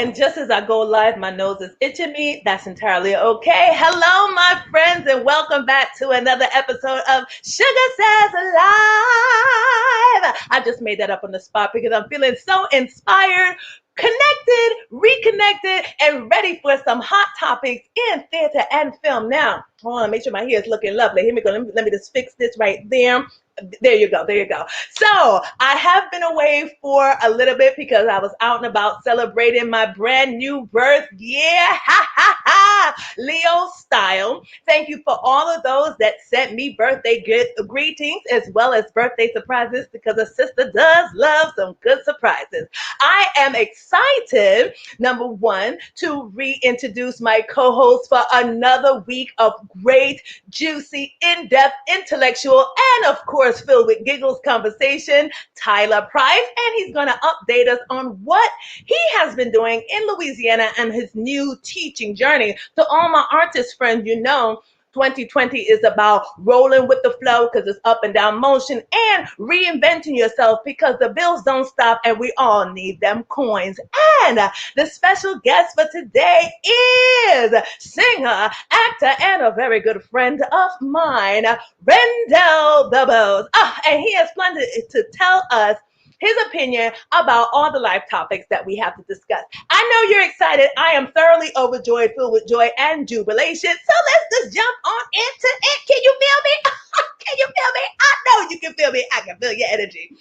and just as I go live, my nose is itching me. That's entirely okay. Hello, my friends, and welcome back to another episode of Sugar Says Live. I just made that up on the spot because I'm feeling so inspired, connected, reconnected, and ready for some hot topics in theater and film. Now, hold on, make sure my hair is looking lovely. Here we go. Let me just fix this right there. There you go. There you go. So I have been away for a little bit because I was out and about celebrating my brand new birth year. Ha ha ha. Leo style. Thank you for all of those that sent me birthday greetings as well as birthday surprises because a sister does love some good surprises. I am excited, number one, to reintroduce my co-host for another week of great, juicy, in-depth, intellectual, and of course, filled with giggles conversation, Tyler Price, and he's going to update us on what he has been doing in Louisiana and his new teaching journey. To all my artist friends, you know, 2020 is about rolling with the flow because it's up and down motion and reinventing yourself because the bills don't stop and we all need them coins. And the special guest for today is singer, actor, and a very good friend of mine, Rendell DeBose. And he has planned to tell us his opinion about all the life topics that we have to discuss. I know you're excited. I am thoroughly overjoyed, filled with joy and jubilation. So let's just jump on into it. Can you feel me? Can you feel me? I know you can feel me. I can feel your energy.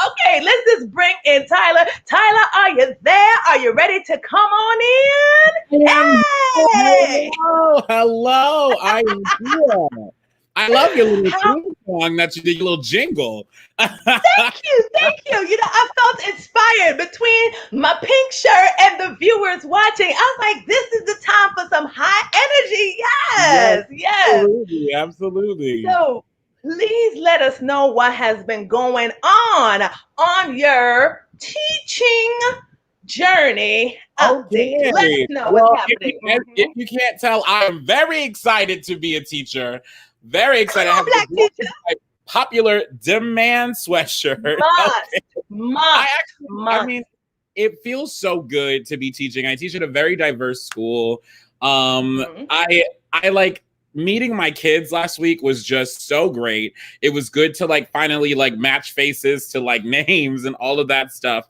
Okay, let's just bring in Tyler. Tyler, are you there? Are you ready to come on in? Hey! Hello. I am here. I love your little theme song that you did, your little jingle. Thank you. You know, I felt inspired between my pink shirt and the viewers watching. I was like, this is the time for some high energy. Yes. Absolutely. So please let us know what has been going on your teaching journey update. Let us know what's happening. If you can't tell, I am very excited to be a teacher. Very excited. I have Black teacher. My popular demand sweatshirt. I mean, it feels so good to be teaching. I teach at a very diverse school. I like meeting my kids last week was just so great. It was good to like finally like match faces to like names and all of that stuff.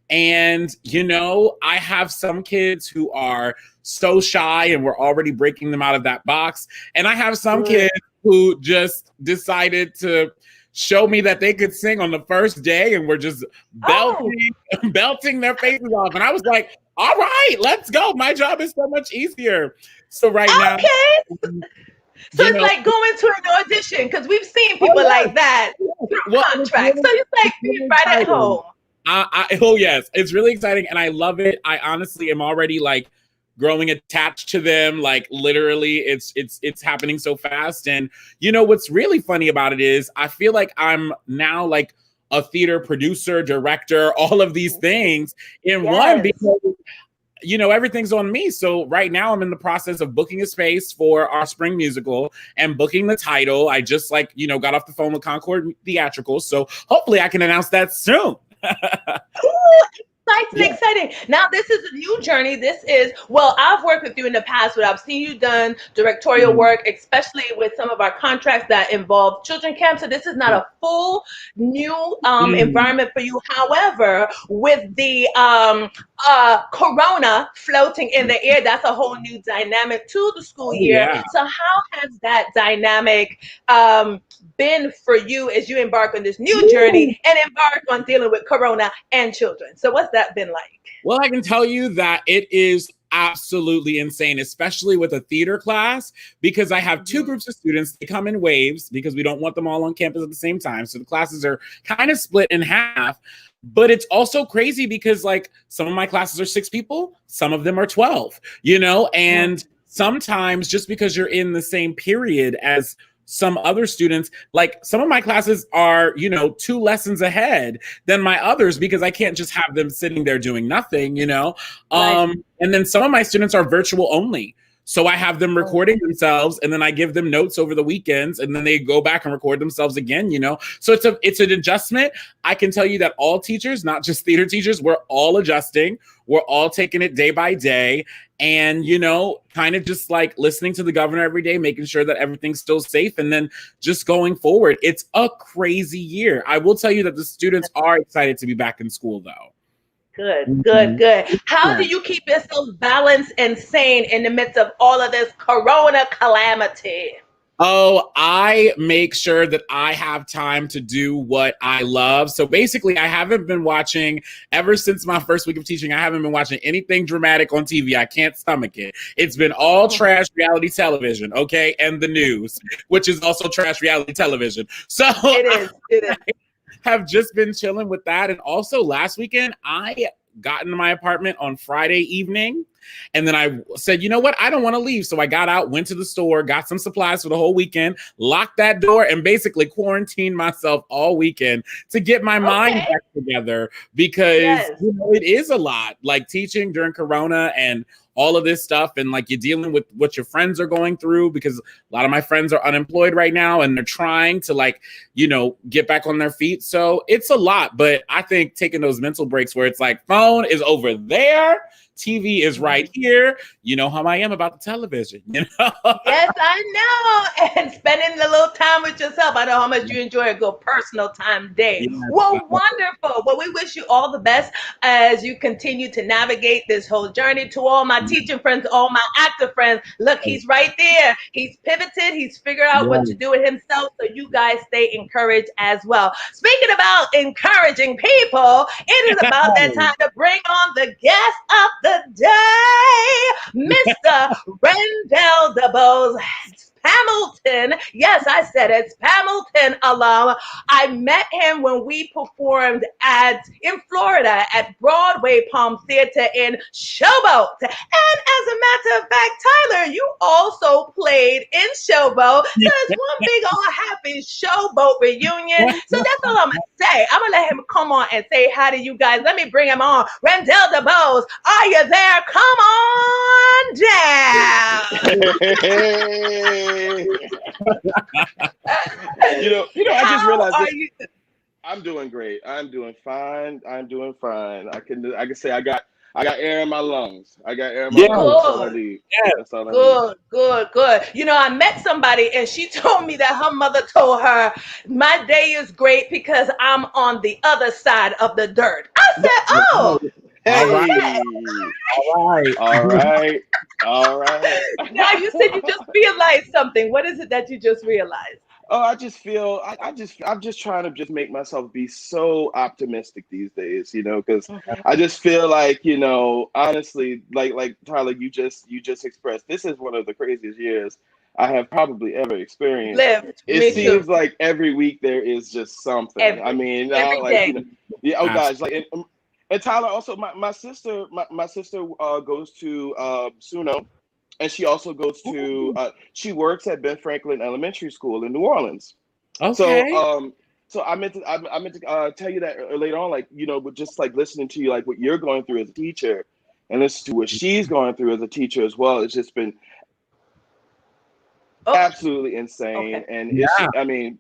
And, you know, I have some kids who are so shy and we're already breaking them out of that box. And I have some kids who just decided to show me that they could sing on the first day and were just belting their faces off. And I was like, all right, let's go. My job is so much easier. So now. So it's like going to an audition because we've seen people like that through contracts. So it's like being right at home. Oh, yes. It's really exciting. And I love it. I honestly am already like growing attached to them. Like literally it's happening so fast. And you know, what's really funny about it is I feel like I'm now like a theater producer, director, all of these things in one because, you know, everything's on me. So right now I'm in the process of booking a space for our spring musical and booking the title. I just like, you know, got off the phone with Concord Theatricals. So hopefully I can announce that soon. Exciting. Now, this is a new journey. This is, well, I've worked with you in the past, but I've seen you done directorial work, especially with some of our contracts that involve children camps. So this is not a full new environment for you. However, with the corona floating in the air, that's a whole new dynamic to the school year. Yeah. So how has that dynamic been for you as you embark on this new journey and embark on dealing with corona and children? So what's that been like? Well, I can tell you that it is absolutely insane, especially with a theater class, because I have two groups of students. They come in waves because we don't want them all on campus at the same time. So the classes are kind of split in half. But it's also crazy because like some of my classes are 6 people, some of them are 12, you know, and sometimes just because you're in the same period as some other students, like some of my classes are, you know, 2 lessons ahead than my others because I can't just have them sitting there doing nothing, you know? And then some of my students are virtual only. So I have them recording themselves, and then I give them notes over the weekends, and then they go back and record themselves again, So it's an adjustment. I can tell you that all teachers, not just theater teachers, we're all adjusting. We're all taking it day by day, and kind of just like listening to the governor every day, making sure that everything's still safe, and then just going forward. It's a crazy year. I will tell you that the students are excited to be back in school, though. Good. How do you keep yourself balanced and sane in the midst of all of this corona calamity? Oh, I make sure that I have time to do what I love. So basically, I haven't been watching, ever since my first week of teaching, I haven't been watching anything dramatic on TV. I can't stomach it. It's been all trash reality television, okay? And the news, which is also trash reality television. So it is. Have just been chilling with that. And also last weekend, I got into my apartment on Friday evening. And then I said, you know what? I don't want to leave. So I got out, went to the store, got some supplies for the whole weekend, locked that door, and basically quarantined myself all weekend to get my mind back together, because it is a lot, like teaching during Corona and all of this stuff. And like you're dealing with what your friends are going through, because a lot of my friends are unemployed right now and they're trying to get back on their feet. So it's a lot, but I think taking those mental breaks where it's like phone is over there, TV is right here. You know how I am about the television, Yes, I know. And spending a little time with yourself. I know how much you enjoy a good personal time day. Yes. Well, wonderful. Well, we wish you all the best as you continue to navigate this whole journey. To all my teaching friends, all my actor friends, look, he's right there. He's pivoted. He's figured out what to do with himself. So you guys stay encouraged as well. Speaking about encouraging people, it is about that time to bring on the guest of the day, Mr. Rendell DeBose. Spamilton, yes, I said it, Spamilton Alum. I met him when we performed in Florida at Broadway Palm Theater in Showboat. And as a matter of fact, Tyler, you also played in Showboat. So it's one big old happy Showboat reunion. So that's all I'm going to say. I'm going to let him come on and say hi to you guys. Let me bring him on. Rendell DeBose, are you there? Come on down. I just realized I'm doing great. I'm doing fine. I can say I got air in my lungs. I got air in my lungs. That's all I need. That's all I need. Good. I met somebody and she told me that her mother told her, my day is great because I'm on the other side of the dirt. I said, oh. Hey. All right. Now you said you just realized something. What is it that you just realized? Oh, I just feel I'm just trying to just make myself be so optimistic these days, because I just feel like, honestly, like Tyler, you just expressed, this is one of the craziest years I have probably ever experienced. It seems like every week there is just something. Every day. Gosh, and Tyler, also my sister goes to SUNO, and she also goes to she works at Ben Franklin Elementary School in New Orleans. Okay. So I meant to tell you that later on, with just like listening to you, like what you're going through as a teacher, and listen to what she's going through as a teacher as well. It's just been absolutely insane, and I mean,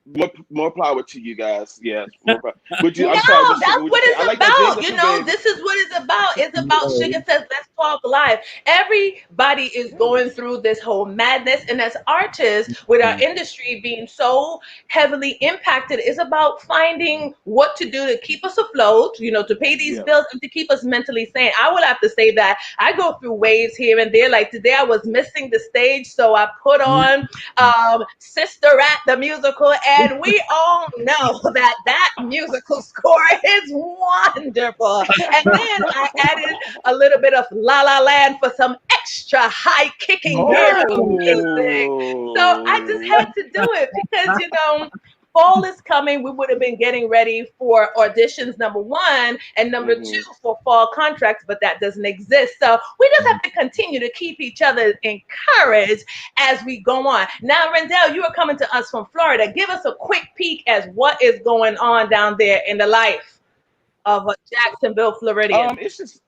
more power to you guys. Yes, more power. That's what it's about. This is what it's about. It's about Shuga Says Let's Talk Live. Everybody is going through this whole madness, and as artists, with our industry being so heavily impacted, it's about finding what to do to keep us afloat. To pay these bills and to keep us mentally sane. I would have to say that I go through waves here and there. Like today, I was missing the stage, so I put on Sister Act the musical, and we all know that musical score is wonderful. And then I added a little bit of La La Land for some extra high kicking music. So I just had to do it because fall is coming. We would have been getting ready for auditions, number one, and number two for fall contracts, but that doesn't exist. So we just have to continue to keep each other encouraged as we go on. Now, Rendell, you are coming to us from Florida. Give us a quick peek as what is going on down there in the life of a Jacksonville Floridian. It's just,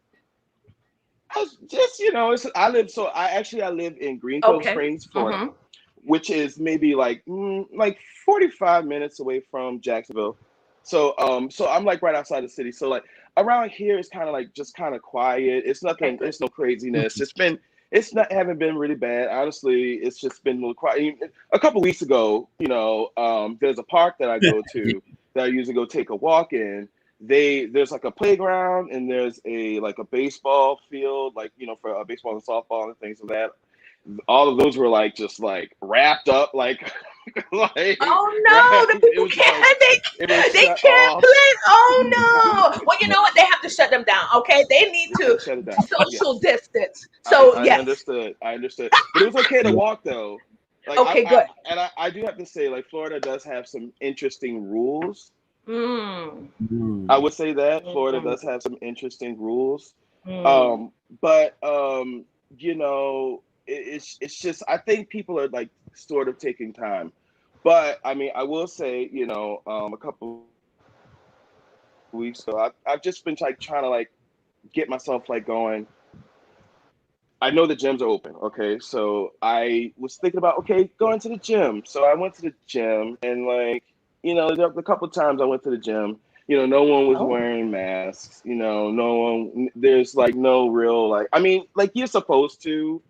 Just I live in Green Cove Okay. Springs, Florida, which is maybe like 45 minutes away from Jacksonville. So so I'm like right outside the city. So like around here it's kind of like just kind of quiet. It's nothing. Okay, It's no craziness. Haven't been really bad. Honestly, it's just been a little quiet. A couple weeks ago, there's a park that I go to that I usually go take a walk in. There's like a playground and there's a baseball field, like for baseball and softball and things like that. All of those were like just like wrapped up, like like oh no, the people can't. They can't play. Oh no. Well, you know what? They have to shut them down. Okay, they need to shut it down. social distance. So I yes, understood. But it was okay to walk though. Like, okay, good. I do have to say, like, Florida does have some interesting rules. I would say that Florida does have some interesting rules. But it's just, I think people are like sort of taking time. But I mean, I will say, a couple weeks ago, I've just been like trying to like get myself like going. I know the gyms are open, okay? So I was thinking about, going to the gym. So I went to the gym and like, a couple of times I went to the gym, no one was wearing masks, no one, there's like no real, like, I mean, like you're supposed to,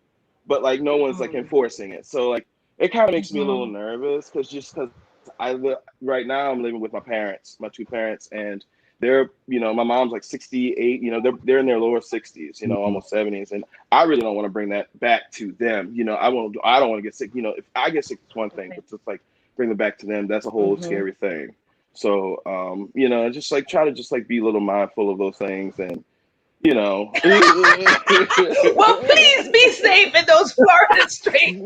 but like no one's like enforcing it. So like, it kind of makes me a little nervous because right now I'm living with my two parents, and they're, my mom's like 68, they're in their lower 60s, almost 70s. And I really don't want to bring that back to them. I don't want to get sick. If I get sick, it's one thing, but just like bring it back to them, that's a whole scary thing. So, just like try to just like be a little mindful of those things and, Well, please be safe in those Florida streets.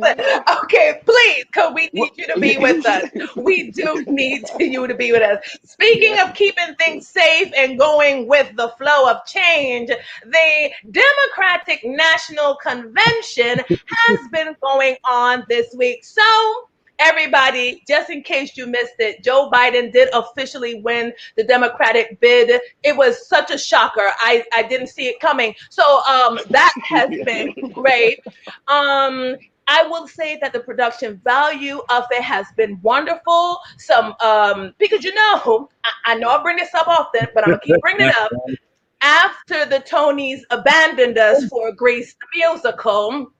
Okay, please, because we need you to be with us. We do need you to be with us. Speaking of keeping things safe and going with the flow of change, the Democratic National Convention has been going on this week. So, everybody, just in case you missed it, Joe Biden did officially win the Democratic bid. It was such a shocker. I didn't see it coming. So that has been great. I will say that the production value of it has been wonderful. Because I know I bring this up often, but I'm gonna keep bringing it up. After the Tonys abandoned us for Grease the musical,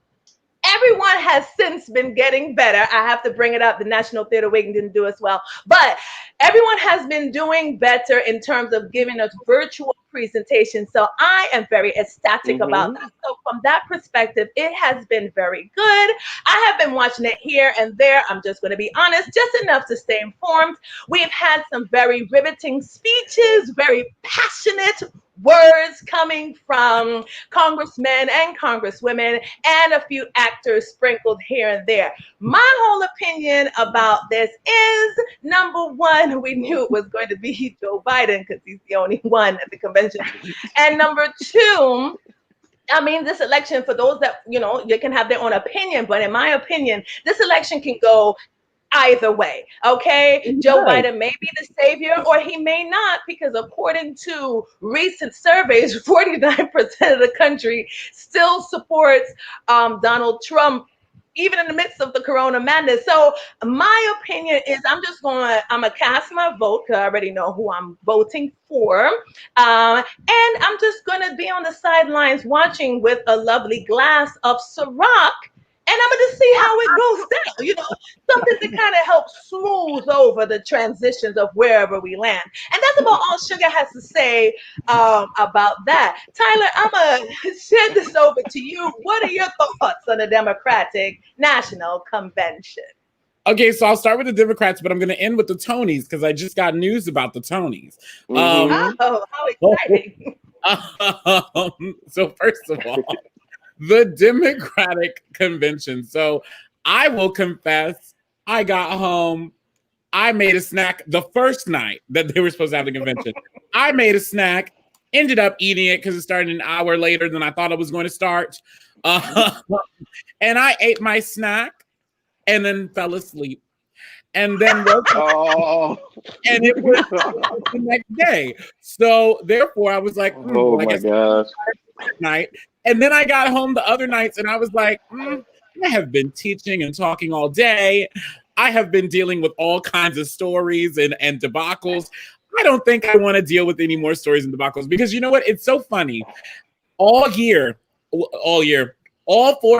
everyone has since been getting better. I have to bring it up. The National Theater Wing didn't do as well. But everyone has been doing better in terms of giving us virtual presentations. So I am very ecstatic about that. So from that perspective, it has been very good. I have been watching it here and there. I'm just going to be honest, just enough to stay informed. We've had some very riveting speeches, very passionate words coming from congressmen and congresswomen and a few actors sprinkled here and there. My whole opinion about this is, number one, we knew it was going to be Joe Biden because he's the only one at the convention. And number two, I mean, this election, for those that, they can have their own opinion, but in my opinion, this election can go either way, okay? Joe Biden may be the savior or he may not, because according to recent surveys, 49% of the country still supports Donald Trump, even in the midst of the corona madness. So my opinion is I'm gonna cast my vote because I already know who I'm voting for. And I'm just gonna be on the sidelines watching with a lovely glass of Ciroc. And I'm going to see how it goes down, something to kind of help smooth over the transitions of wherever we land. And that's about all Shuga has to say about that. Tyler, I'm going to send this over to you. What are your thoughts on the Democratic National Convention? Okay, so I'll start with the Democrats, but I'm going to end with the Tonys because I just got news about the Tonys. How exciting. So first of all, the Democratic Convention. So I will confess, I got home. I made a snack the first night that they were supposed to have the convention. I made a snack, ended up eating it because it started an hour later than I thought it was going to start. And I ate my snack and then fell asleep. And then woke up, and it was the next day. So therefore, I was like, oh my gosh. Night. And then I got home the other nights and I was like, I have been teaching and talking all day. I have been dealing with all kinds of stories and debacles. I don't think I want to deal with any more stories and debacles because you know what? It's so funny. All 4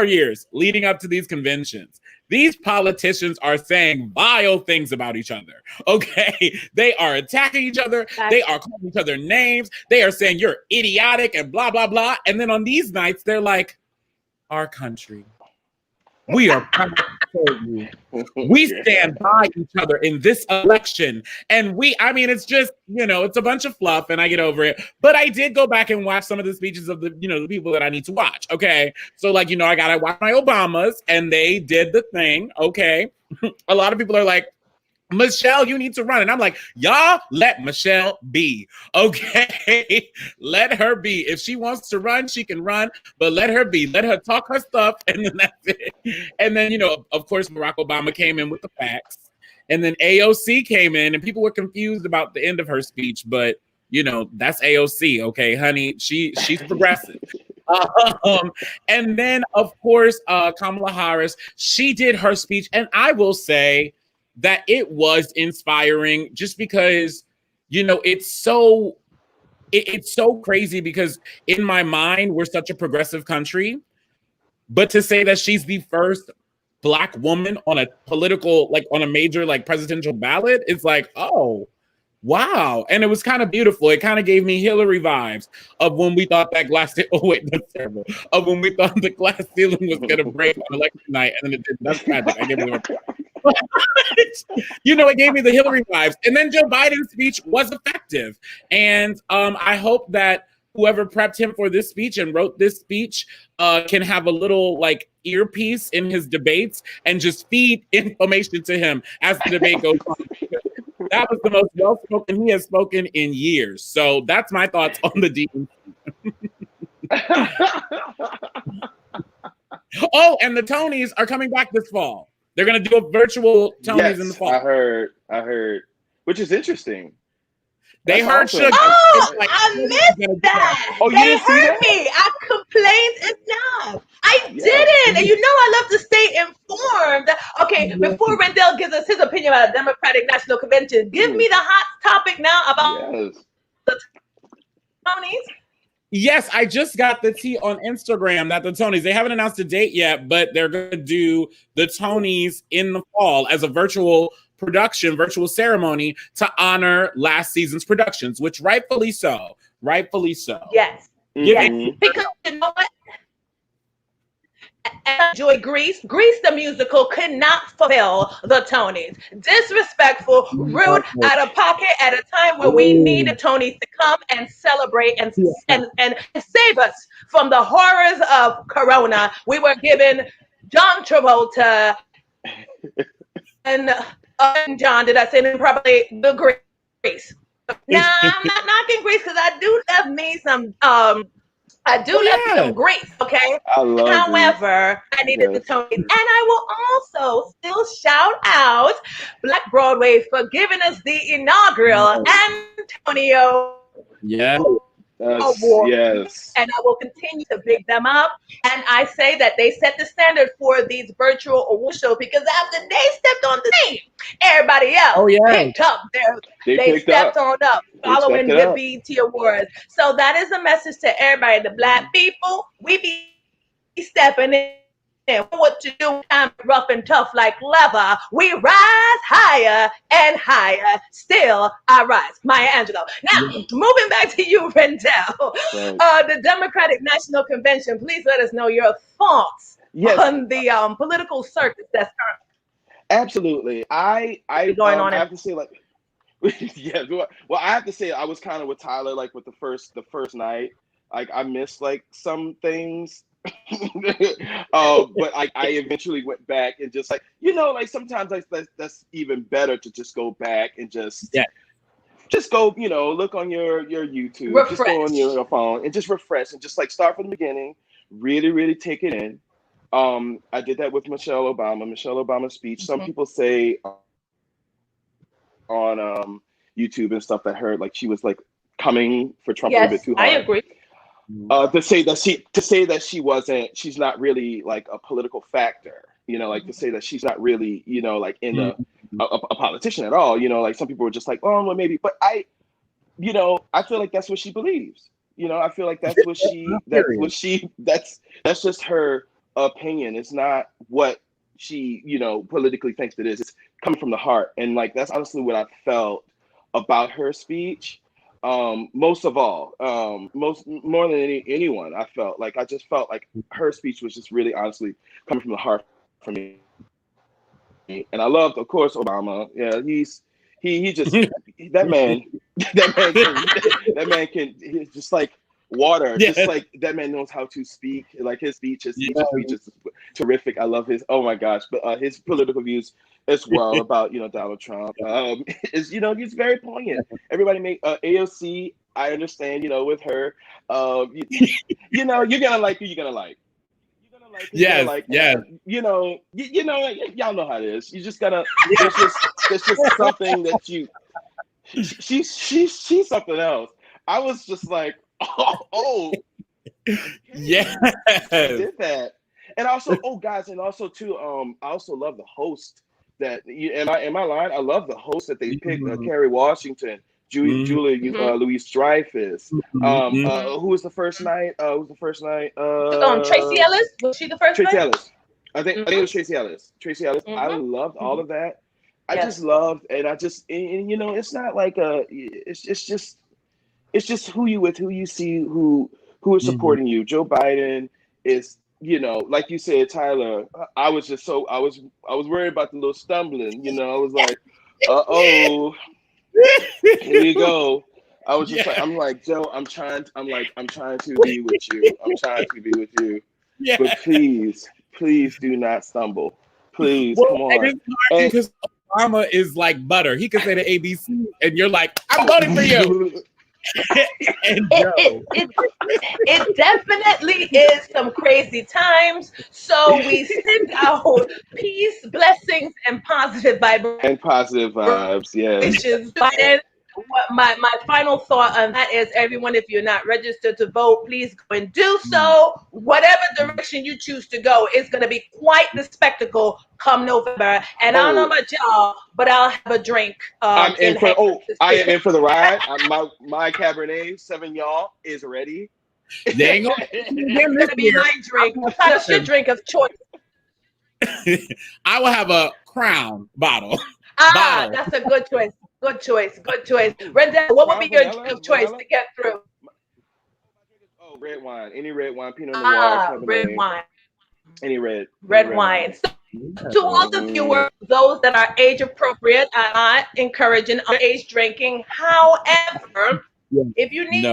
years leading up to these conventions, these politicians are saying vile things about each other. Okay. They are attacking each other. They are calling each other names. They are saying you're idiotic and blah, blah, blah. And then on these nights, they're like, our country. We are proud to support you. We stand by each other in this election. And it's just, it's a bunch of fluff and I get over it. But I did go back and watch some of the speeches of the people that I need to watch. Okay. So I got to watch my Obamas and they did the thing. Okay. A lot of people are like, Michelle, you need to run. And I'm like, y'all let Michelle be. Okay. Let her be. If she wants to run, she can run, but let her be. Let her talk her stuff. And then that's it. And then, of course, Barack Obama came in with the facts. And then AOC came in and people were confused about the end of her speech. But, that's AOC. Okay, honey, she's progressive. And then, of course, Kamala Harris, she did her speech. And I will say, that it was inspiring just because, it's so crazy because in my mind, we're such a progressive country. But to say that she's the first Black woman on a political, on a major, presidential ballot, it's like, oh, wow. And it was kind of beautiful. It kind of gave me Hillary vibes of when we thought that that's terrible. Of when we thought the glass ceiling was going to break on election night. And then it did. That's tragic. I gave it it gave me the Hillary vibes. And then Joe Biden's speech was effective. And I hope that whoever prepped him for this speech and wrote this speech can have a little earpiece in his debates and just feed information to him as the debate goes on. That was the most well-spoken he has spoken in years. So that's my thoughts on the DNC. Oh, and the Tonys are coming back this fall. They're going to do a virtual Tonys in the fall. I heard, which is interesting. They heard awesome. Shuga. I missed that. Oh, they heard me. I complained enough. I didn't. And I love to stay informed. Okay, before Rendell gives us his opinion about the Democratic National Convention, give me the hot topic now about the Tonys. Yes, I just got the tea on Instagram that the Tonys, they haven't announced a date yet, but they're going to do the Tonys in the fall as a virtual ceremony to honor last season's productions, which rightfully so. Yes. Yes. Because you know what? I enjoy Grease. Grease the musical could not fulfill the Tonys. Disrespectful, rude, out of pocket at a time where we need the Tonys to come and celebrate and save us from the horrors of Corona. We were given John Travolta and John, did I say it properly? The Grease. Now, I'm not knocking Grease because I do love me some some Grease, okay? However, I needed the Tonys. And I will also still shout out Black Broadway for giving us the inaugural Antonio Award. Yes. And I will continue to big them up. And I say that they set the standard for these virtual award shows because after they stepped on the scene, everybody else picked up they stepped on up following the BET Awards. So that is a message to everybody. The Black people, we be stepping in. What to do, I'm rough and tough like leather. We rise higher and higher. Still, I rise. Maya Angelou. Now, moving back to you, Rendell. The Democratic National Convention. Please let us know your thoughts on the political circus that's currently. Absolutely. I have to say, well, I have to say, I was kind of with Tyler, with the first night. I missed some things. But I eventually went back and just sometimes that's even better to just go back and just go look on your YouTube, just go on your phone and just refresh and just start from the beginning, really take it in. I did that with Michelle Obama's speech. Some people say on YouTube and stuff that her she was coming for Trump a little bit too hard. I agree. to say that she's not really like a political factor, like to say that she's not really, like in a politician at all, like some people were just like, oh, well, maybe, but I feel like that's what she believes. I feel like that's just her opinion. It's not what she, politically thinks it is. It's coming from the heart. And like, that's honestly what I felt about her speech. Most of all, more than anyone, I just felt like her speech was just really honestly coming from the heart for me. And I loved, of course, Obama. Yeah, he just that man can he's just like water. Yeah. Just like that man knows how to speak. Like his speech is terrific. I love his, oh my gosh, but his political views as well about Donald Trump is he's very poignant. Everybody make AOC. I understand with her. You're gonna like who you're gonna like. Y'all know how it is. You just gotta. There's just something that she's something else. I was just like, oh yeah, did that. And also, guys, and also too, I also love the host that am I lying? I love the host that they picked, Kerry Washington, Julie Louis-Dreyfus. Who was the first night? Tracy Ellis. Was she the first? Tracy Ellis. I think it was Tracy Ellis. I loved all of that. I just loved, and I just, and it's not like it's just who you see, who is supporting you. Joe Biden is, like you said, Tyler. I was worried about the little stumbling. I was like, here you go. I was just like, I'm like, Joe, I'm trying to be with you. I'm trying to be with you. Yeah. But please do not stumble. Please, come on. Because Obama is like butter. He could say the ABC, and you're like, I'm voting for you. It definitely is some crazy times. So we send out peace, blessings, and positive vibes. And positive vibes, yes. My final thought on that is, everyone, if you're not registered to vote, please go and do so. Whatever direction you choose to go, it's going to be quite the spectacle come November. And I don't know about y'all, but I'll have a drink. I am in for the ride. My Cabernet 7 y'all is ready. They ain't gonna be my drink. What kind of shit drink of choice? I will have a Crown bottle. That's a good choice. Good choice. Rendell, what would be your drink of choice to get through? Red wine. Any red wine, Pinot Noir. Red wine. Any red wine. So, to all the viewers, those that are age appropriate, I'm not encouraging underage drinking. However, if you need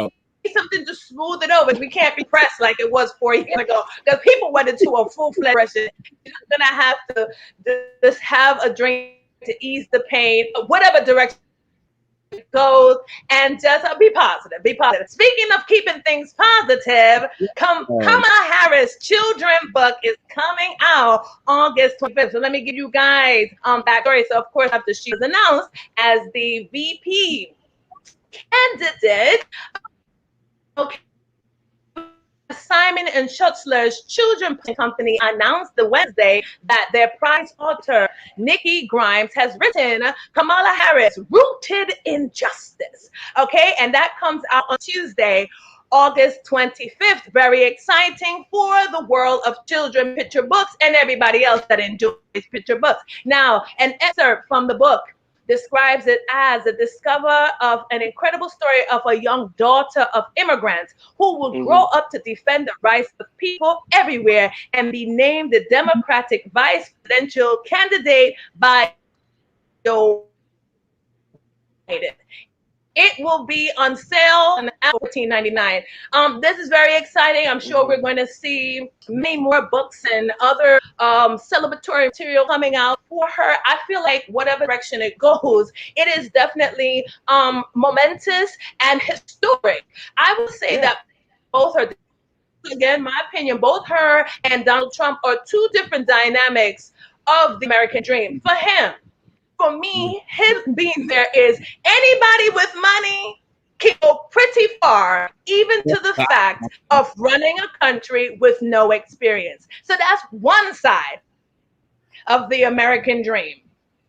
something to smooth it over, we can't be pressed like it was 4 years ago, because people went into a full-fledged depression. You're gonna have to just have a drink to ease the pain, whatever direction it goes, and just be positive. Speaking of keeping things positive, Kamala Harris' children book is coming out August 25th. So let me give you guys backstory. So of course, after she was announced as the VP candidate, Simon & Schuster's children company announced the Wednesday that their prize author, Nikki Grimes, has written Kamala Harris, Rooted in Justice. Okay, and that comes out on Tuesday, August 25th. Very exciting for the world of children picture books and everybody else that enjoys picture books. Now, an excerpt from the book describes it as a discover of an incredible story of a young daughter of immigrants who will grow up to defend the rights of people everywhere and be named the Democratic vice presidential candidate by Joe Biden. It will be on sale at $14.99. This is very exciting. I'm sure we're going to see many more books and other celebratory material coming out for her. I feel like whatever direction it goes, it is definitely momentous and historic. I would say that both are, again, my opinion, both her and Donald Trump are two different dynamics of the American dream. For him, for me, his being there is anybody with money can go pretty far, even to the fact of running a country with no experience. So that's one side of the American dream.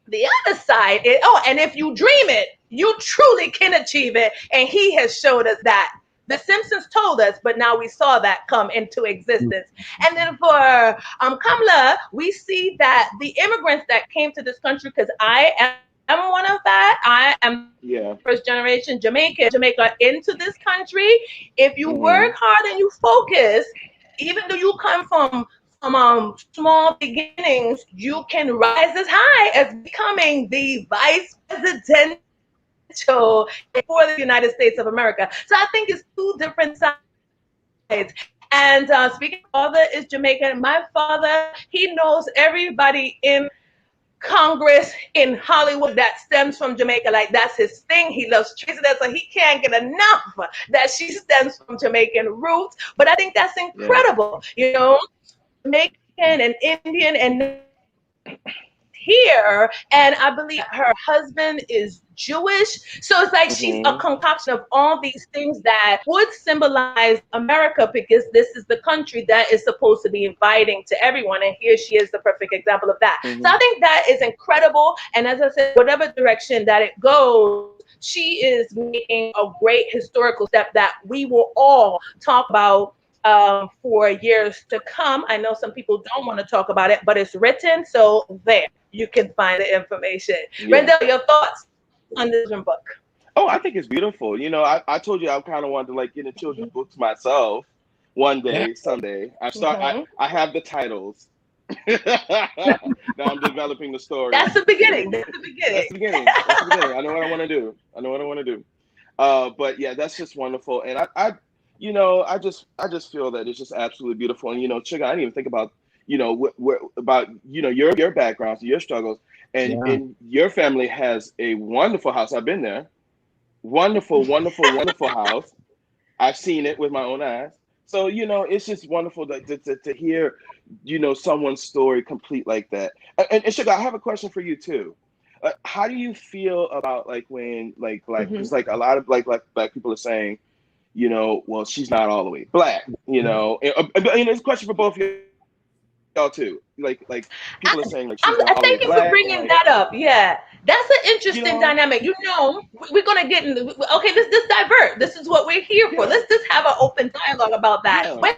The other side is, and if you dream it, you truly can achieve it. And he has showed us that. The Simpsons told us, but now we saw that come into existence. And then for Kamala, we see that the immigrants that came to this country, because I am one of that. I am first generation Jamaica into this country. If you work hard and you focus, even though you come from small beginnings, you can rise as high as becoming the vice presidential for the United States of America. So I think it's two different sides. And speaking of father is Jamaican. My father, he knows everybody in Congress, in Hollywood that stems from Jamaica. Like, that's his thing. He loves Tracy, so he can't get enough that she stems from Jamaican roots. But I think that's incredible. You know, Jamaican and Indian and here, and I believe her husband is Jewish. So it's like she's a concoction of all these things that would symbolize America, because this is the country that is supposed to be inviting to everyone. And here she is, the perfect example of that. So I think that is incredible. And as I said, whatever direction that it goes, she is making a great historical step that we will all talk about for years to come. I know some people don't want to talk about it, but it's written, so there you can find the information. Rendell, your thoughts on this book? Oh, I think it's beautiful. You know, I told you I kind of wanted to like get into children's books myself one day, someday. I have the titles. Now I'm developing the story. That's the beginning. That's the beginning. I know what I want to do. But yeah, that's just wonderful. And I you know, I just feel that it's just absolutely beautiful. And, you know, Shuga, I didn't even think about, you know, about, you know, your backgrounds, your struggles, and your family has a wonderful house. I've been there. Wonderful house. I've seen it with my own eyes. So, you know, it's just wonderful to hear, you know, someone's story complete like that. And Shuga, I have a question for you too. How do you feel about like when it's like a lot of like black people are saying, you know, well, she's not all the way black, you know. And it's a question for both of y'all too. Like people are saying like she's not all the way black. Thank you for bringing that up. Yeah, that's an interesting dynamic. You know, we're gonna get into. Okay, this divert. This is what we're here for. Let's just have an open dialogue about that. When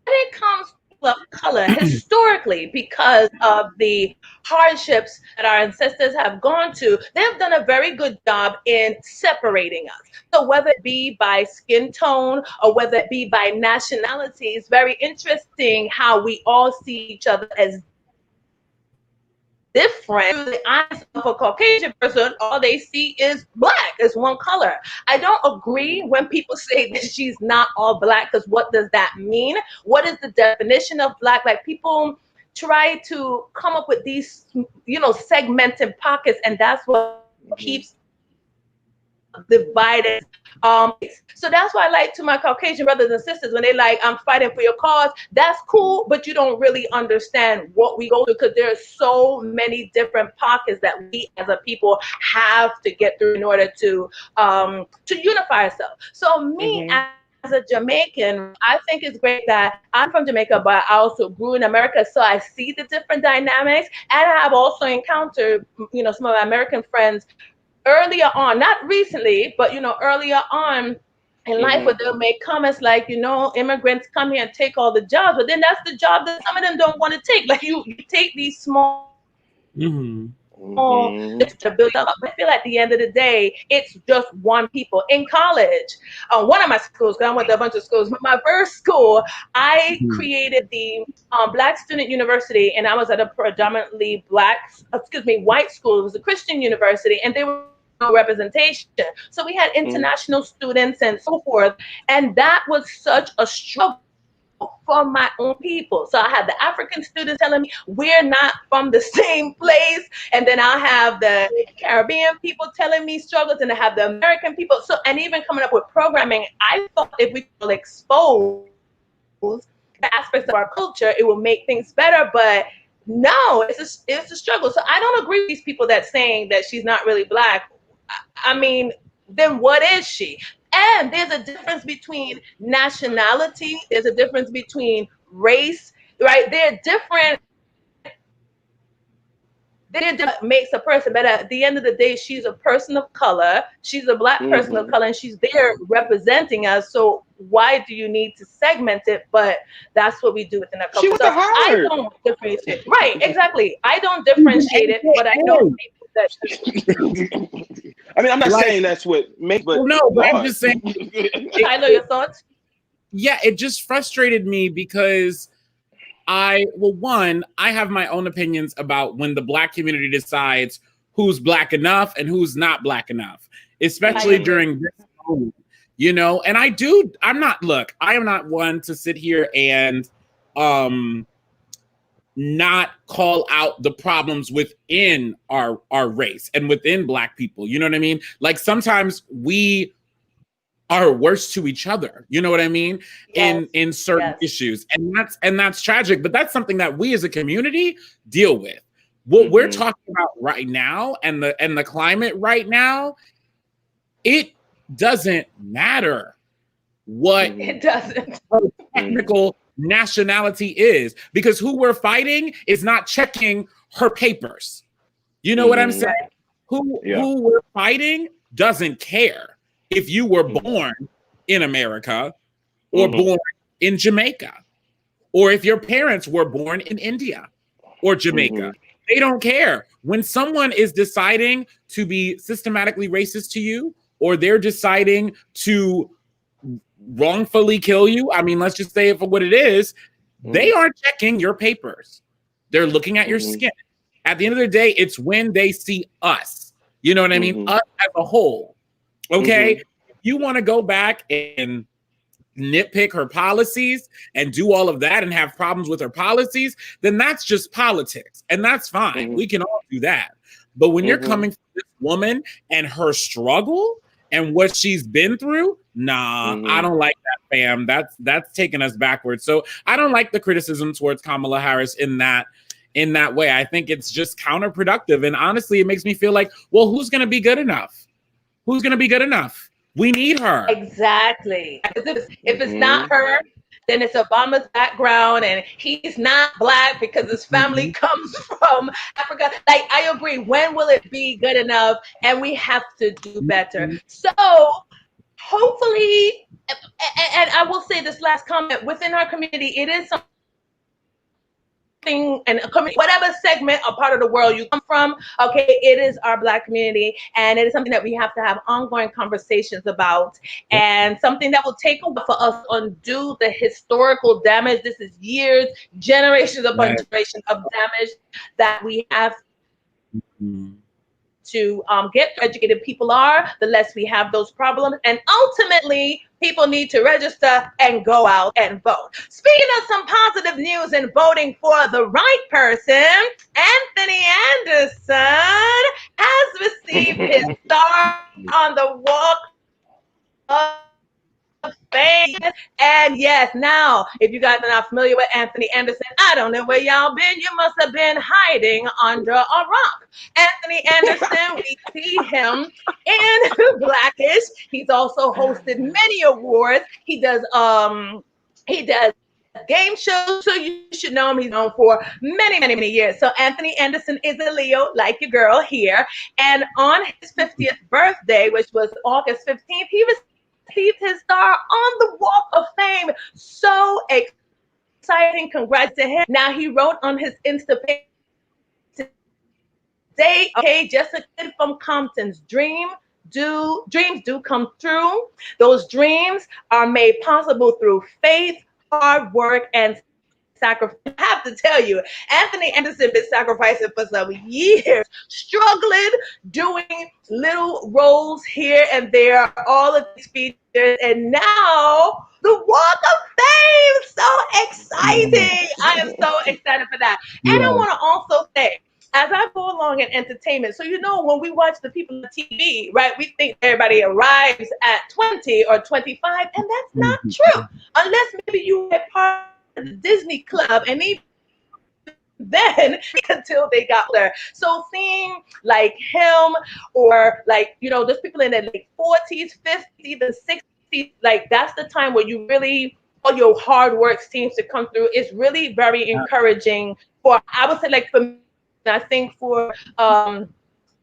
it comes to of color, historically, because of the hardships that our ancestors have gone to, they've done a very good job in separating us. So whether it be by skin tone or whether it be by nationality, it's very interesting how we all see each other as different. Through the eyes of a Caucasian person, all they see is black, is one color. I don't agree when people say that she's not all black, because what does that mean? What is the definition of black? Like, people try to come up with these, you know, segmented pockets, and that's what keeps divided. So that's why I like to my Caucasian brothers and sisters, when they like, I'm fighting for your cause, that's cool, but you don't really understand what we go through, because there are so many different pockets that we as a people have to get through in order to unify ourselves. So me as a Jamaican, I think it's great that I'm from Jamaica, but I also grew in America, so I see the different dynamics, and I have also encountered, you know, some of my American friends earlier on, not recently, but, you know, earlier on in life, where they'll make comments like, you know, immigrants come here and take all the jobs, but then that's the job that some of them don't want to take. Like, you take these small to build up. I feel at the end of the day, it's just one people. In college, one of my schools, because I went to a bunch of schools, but my first school, I created the Black Student University, and I was at a predominantly white school. It was a Christian university, and they were no representation. So we had international students and so forth, and that was such a struggle for my own people. So I had the African students telling me we're not from the same place, and then I'll have the Caribbean people telling me struggles, and I have the American people. So, and even coming up with programming, I thought if we could expose the aspects of our culture, it will make things better. But no, it's a struggle. So I don't agree with these people that saying that she's not really black. I mean, then what is she? And there's a difference between nationality, there's a difference between race, right? They're different. Makes a person, but at the end of the day, she's a person of color. She's a Black person of color, and she's there representing us. So why do you need to segment it? But that's what we do within our culture. She went to Howard. I don't differentiate. Right, exactly. I don't differentiate it, but I know people that. I mean, I'm not saying that's what makes, but no, but I'm just saying. I know your thoughts. Yeah, it just frustrated me because I have my own opinions about when the Black community decides who's Black enough and who's not Black enough, especially during this moment, you know. And I am not one to sit here and not call out the problems within our race and within Black people. You know what I mean? Like sometimes we are worse to each other, you know what I mean? Yes. In certain issues. And that's tragic, but that's something that we as a community deal with. What we're talking about right now and the climate right now, it doesn't matter what it doesn't technical nationality is, because who we're fighting is not checking her papers. You know what I'm saying? Who we're fighting doesn't care if you were born in America or born in Jamaica, or if your parents were born in India or Jamaica. They don't care. When someone is deciding to be systematically racist to you, or they're deciding to wrongfully kill you, I mean, let's just say it for what it is, they aren't checking your papers. They're looking at your skin. At the end of the day, it's when they see us. You know what I mean? Us as a whole. Okay, if you want to go back and nitpick her policies and do all of that and have problems with her policies, then that's just politics, and that's fine. We can all do that. But when you're coming from this woman and her struggle and what she's been through, I don't like that, fam. That's taking us backwards. So I don't like the criticism towards Kamala Harris in that way. I think it's just counterproductive, and honestly, it makes me feel like, well, who's going to be good enough? Who's going to be good enough? We need her. Exactly. If it's not her, then it's Obama's background, and he's not Black because his family comes from Africa. Like, I agree. When will it be good enough? And we have to do better. So hopefully, and I will say this last comment, within our community, it is something, and whatever segment or part of the world you come from, okay, it is our Black community, and it is something that we have to have ongoing conversations about, and something that will take a while for us to undo the historical damage. This is years, generations upon generations of damage that we have to get educated people are, the less we have those problems. And ultimately, people need to register and go out and vote. Speaking of some positive news and voting for the right person, Anthony Anderson has received his star on the Walk of Fame. And yes, now, if you guys are not familiar with Anthony Anderson, I don't know where y'all been. You must have been hiding under a rock. Anthony Anderson, we see him in Blackish. He's also hosted many awards. He does game shows, so you should know him. He's known for many years. So Anthony Anderson is a Leo, like your girl here. And on his 50th birthday, which was August 15th, he received his star on the Walk of Fame. So exciting. Congrats to him. Now, he wrote on his Insta page today, okay, just a kid from Compton's dreams do come true. Those dreams are made possible through faith, hard work, and sacrifice. I have to tell you, Anthony Anderson been sacrificing for some years, struggling, doing little roles here and there, all of these features, and now the Walk of Fame. So exciting. I am so excited for that. And I want to also say, as I go along in entertainment, so when we watch the people on TV, right, we think everybody arrives at 20 or 25, and that's not true. Unless maybe you were part of the Disney Club, and even then, until they got there. So seeing like him, or like, there's people in their late 40s, 50s, even 60s, see, like, that's the time where you really, all your hard work seems to come through. It's really very encouraging for, I would say, like, for me, I think for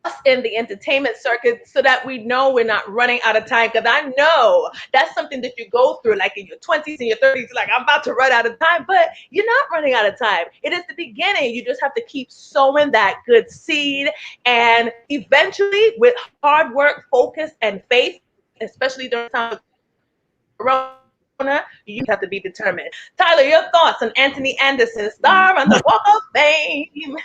us in the entertainment circuit, so that we know we're not running out of time. Because I know that's something that you go through, like in your 20s and your 30s, like, I'm about to run out of time, but you're not running out of time. It is the beginning. You just have to keep sowing that good seed. And eventually, with hard work, focus, and faith, especially during time of Corona, you have to be determined. Tyler, your thoughts on Anthony Anderson, star on the Walk of Fame?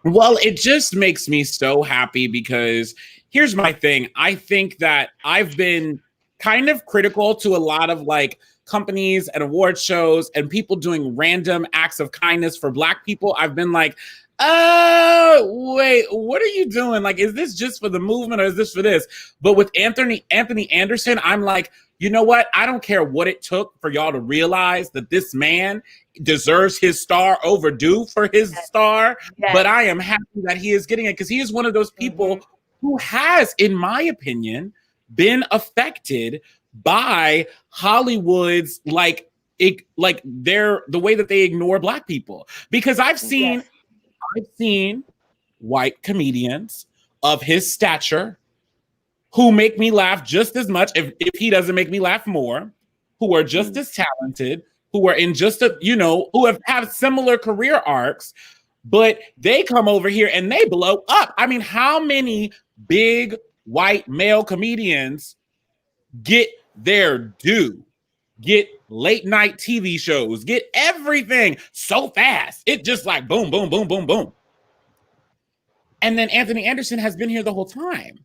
Well, it just makes me so happy because here's my thing. I think that I've been kind of critical to a lot of like companies and award shows and people doing random acts of kindness for Black people. I've been like, oh, wait, what are you doing? Like, is this just for the movement or is this for this? But with Anthony Anderson, I'm like, you know what? I don't care what it took for y'all to realize that this man deserves his star, overdue for his star. Yes. But I am happy that he is getting it because he is one of those people who has, in my opinion, been affected by Hollywood's the way that they ignore Black people. Because I've seen white comedians of his stature who make me laugh just as much, if he doesn't make me laugh more, who are just as talented, who are in just who have similar career arcs, but they come over here and they blow up. I mean, how many big white male comedians get their due, get late night TV shows, get everything so fast? It just like boom, boom, boom, boom, boom. And then Anthony Anderson has been here the whole time.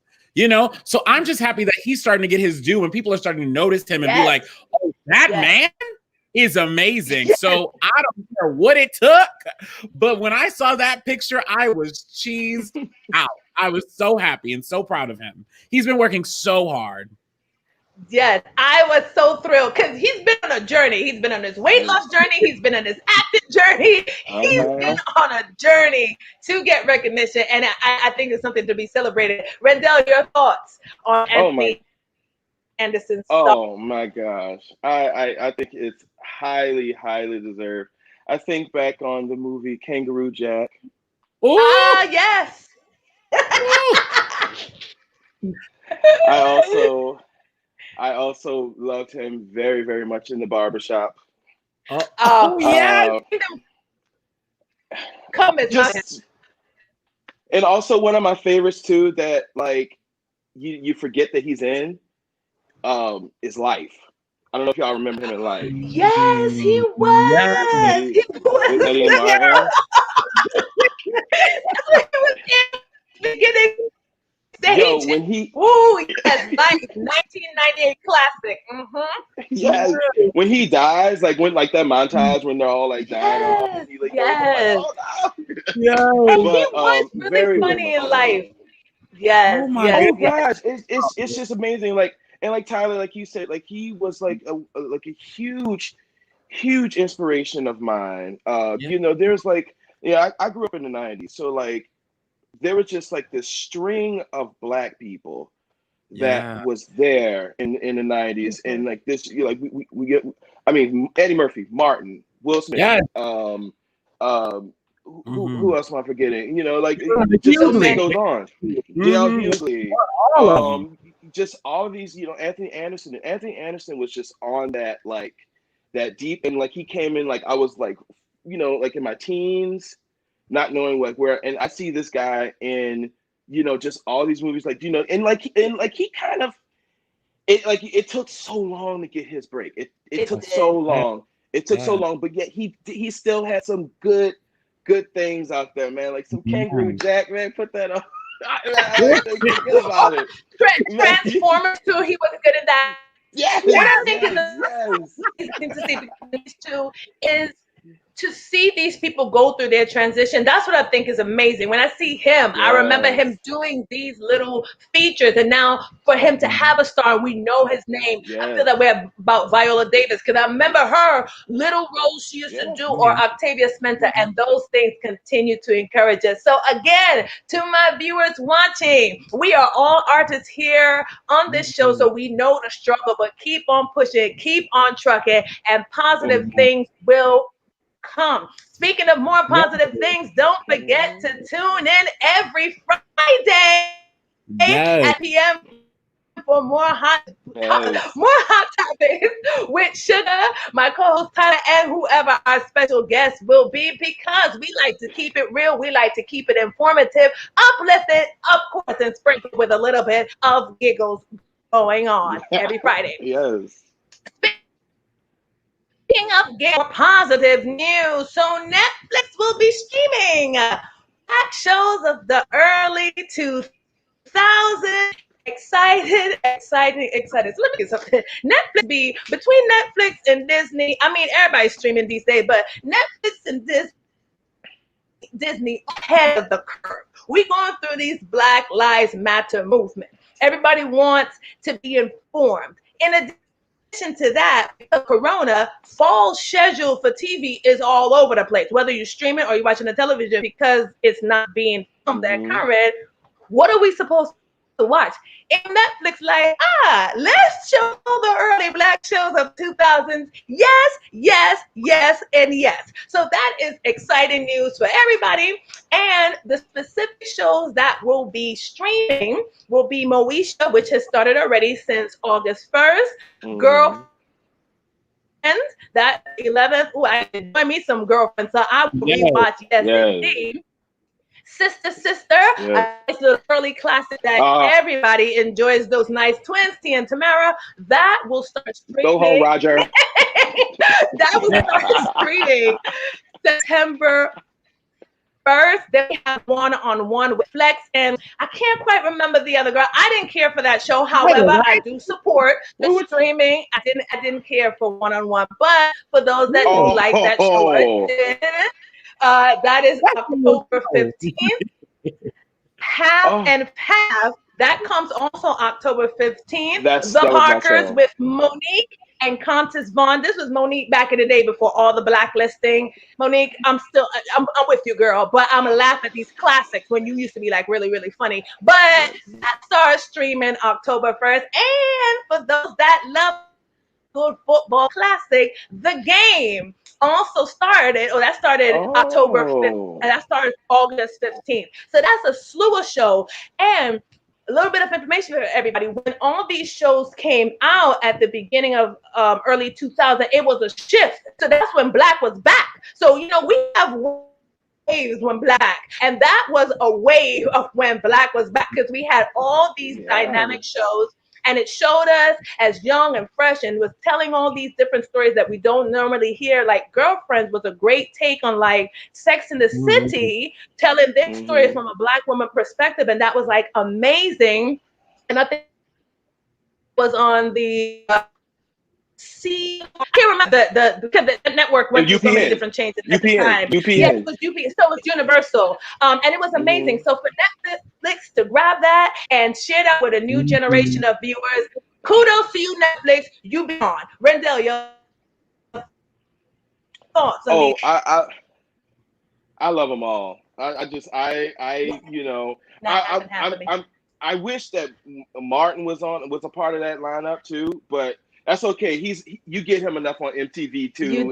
So I'm just happy that he's starting to get his due and people are starting to notice him and be like, oh, that man is amazing. So I don't care what it took, but when I saw that picture, I was cheesed out. I was so happy and so proud of him. He's been working so hard. Yes, I was so thrilled because he's been on a journey. He's been on his weight loss journey. He's been on his acting journey. He's been on a journey to get recognition. And I think it's something to be celebrated. Rendell, your thoughts on Anthony Anderson's stuff? Oh my gosh. I think it's highly, highly deserved. I think back on the movie Kangaroo Jack. Ah, yes. I also loved him very, very much in The Barbershop. Yeah. And also one of my favorites too that like you forget that he's in is Life. I don't know if y'all remember him in Life. Yes, he was. Yes. He was. With Eddie and Martin. That's what he was in the beginning. Yo, when he yes, 1998 classic. Yes, when he dies, like when that montage when they're all like dying off, he like, yes, oh, no. And he was really funny in Life. Yes, oh gosh, it's just amazing. Like and like Tyler, like you said, like he was like a huge inspiration of mine. There's like I grew up in the 90s, so like. There was just like this string of Black people that was there in the 90s, and like this, we get. I mean, Eddie Murphy, Martin, Will Smith, who else am I forgetting? Just the list goes on. Hughley, just all of these. Anthony Anderson. And Anthony Anderson was just on that deep, and like he came in like I was like like in my teens. Not knowing where, and I see this guy in, just all these movies, and he kind of, it took so long to get his break. It took so long. It took so long, but yet he still had some good things out there, man. Like some Kangaroo Jack, man. Put that on. Good about it. Transformers too. He was good in that. Yes. What I think is the thing to see between these two is to see these people go through their transition, that's what I think is amazing. When I see him, I remember him doing these little features, and now for him to have a star, we know his name. I feel that way about Viola Davis, because I remember her little roles she used to do, or Octavia Spencer, and those things continue to encourage us. So again, to my viewers watching, we are all artists here on this show, so we know the struggle, but keep on pushing, keep on trucking, and positive things will come. Speaking of more positive things, don't forget to tune in every Friday at PM for more hot topics with Shuga, my co-host Tyler, and whoever our special guest will be, because we like to keep it real, we like to keep it informative, uplifted, of course, and sprinkled with a little bit of giggles going on every Friday. Speaking of more positive news, so Netflix will be streaming back shows of the early 2000s. Excited. So let me get something. Netflix be between Netflix and Disney. I mean, everybody's streaming these days, but Netflix and Disney ahead of the curve. We're going through these Black Lives Matter movement. Everybody wants to be informed. In addition to that, because Corona, fall schedule for TV is all over the place. Whether you're streaming or you're watching the television, because it's not being filmed that current, what are we supposed to watch? And Netflix like, let's show the early Black shows of 2000s. Yes, and yes. So that is exciting news for everybody. And the specific shows that will be streaming will be Moesha, which has started already since August 1st. Girlfriends, that 11th. Oh, I enjoy me some Girlfriends, so I will rewatch. Yes, indeed. Sister, a nice little early classic that everybody enjoys. Those nice twins, Tia and Tamara. That will start streaming. Go home, Roger. That will start streaming September 1st. Then we have One-on-One with Flex, and I can't quite remember the other girl. I didn't care for that show. However, I do support the streaming. I didn't care for One-on-One, but for those that do like that show, that is October 15th. Half and Half. That comes also October 15th. The Parkers with Monique and Countess Vaughn. This was Monique back in the day before all the blacklisting. Monique, I'm with you, girl, but I'm laughing at these classics when you used to be like really, really funny. But that starts streaming October 1st. And for those that love good football classic, The Game also started, that started October 5th, and that started August 15th. So that's a slew of show. And a little bit of information for everybody. When all these shows came out at the beginning of early 2000, it was a shift. So that's when Black was back. So, we have waves when Black, and that was a wave of when Black was back, because we had all these dynamic shows. And it showed us as young and fresh, and was telling all these different stories that we don't normally hear. Like Girlfriends was a great take on like Sex in the City, telling their stories from a Black woman perspective. And that was like amazing. And I think it was on the I can't remember because the network went through so many different changes at the time. Yes, it was UPN. So it was Universal. And it was amazing. So for Netflix to grab that and share that with a new generation of viewers, kudos to you, Netflix. You be on. Rendell, your thoughts on I love them all. I wish that Martin was a part of that lineup too, but that's okay. You get him enough on MTV too.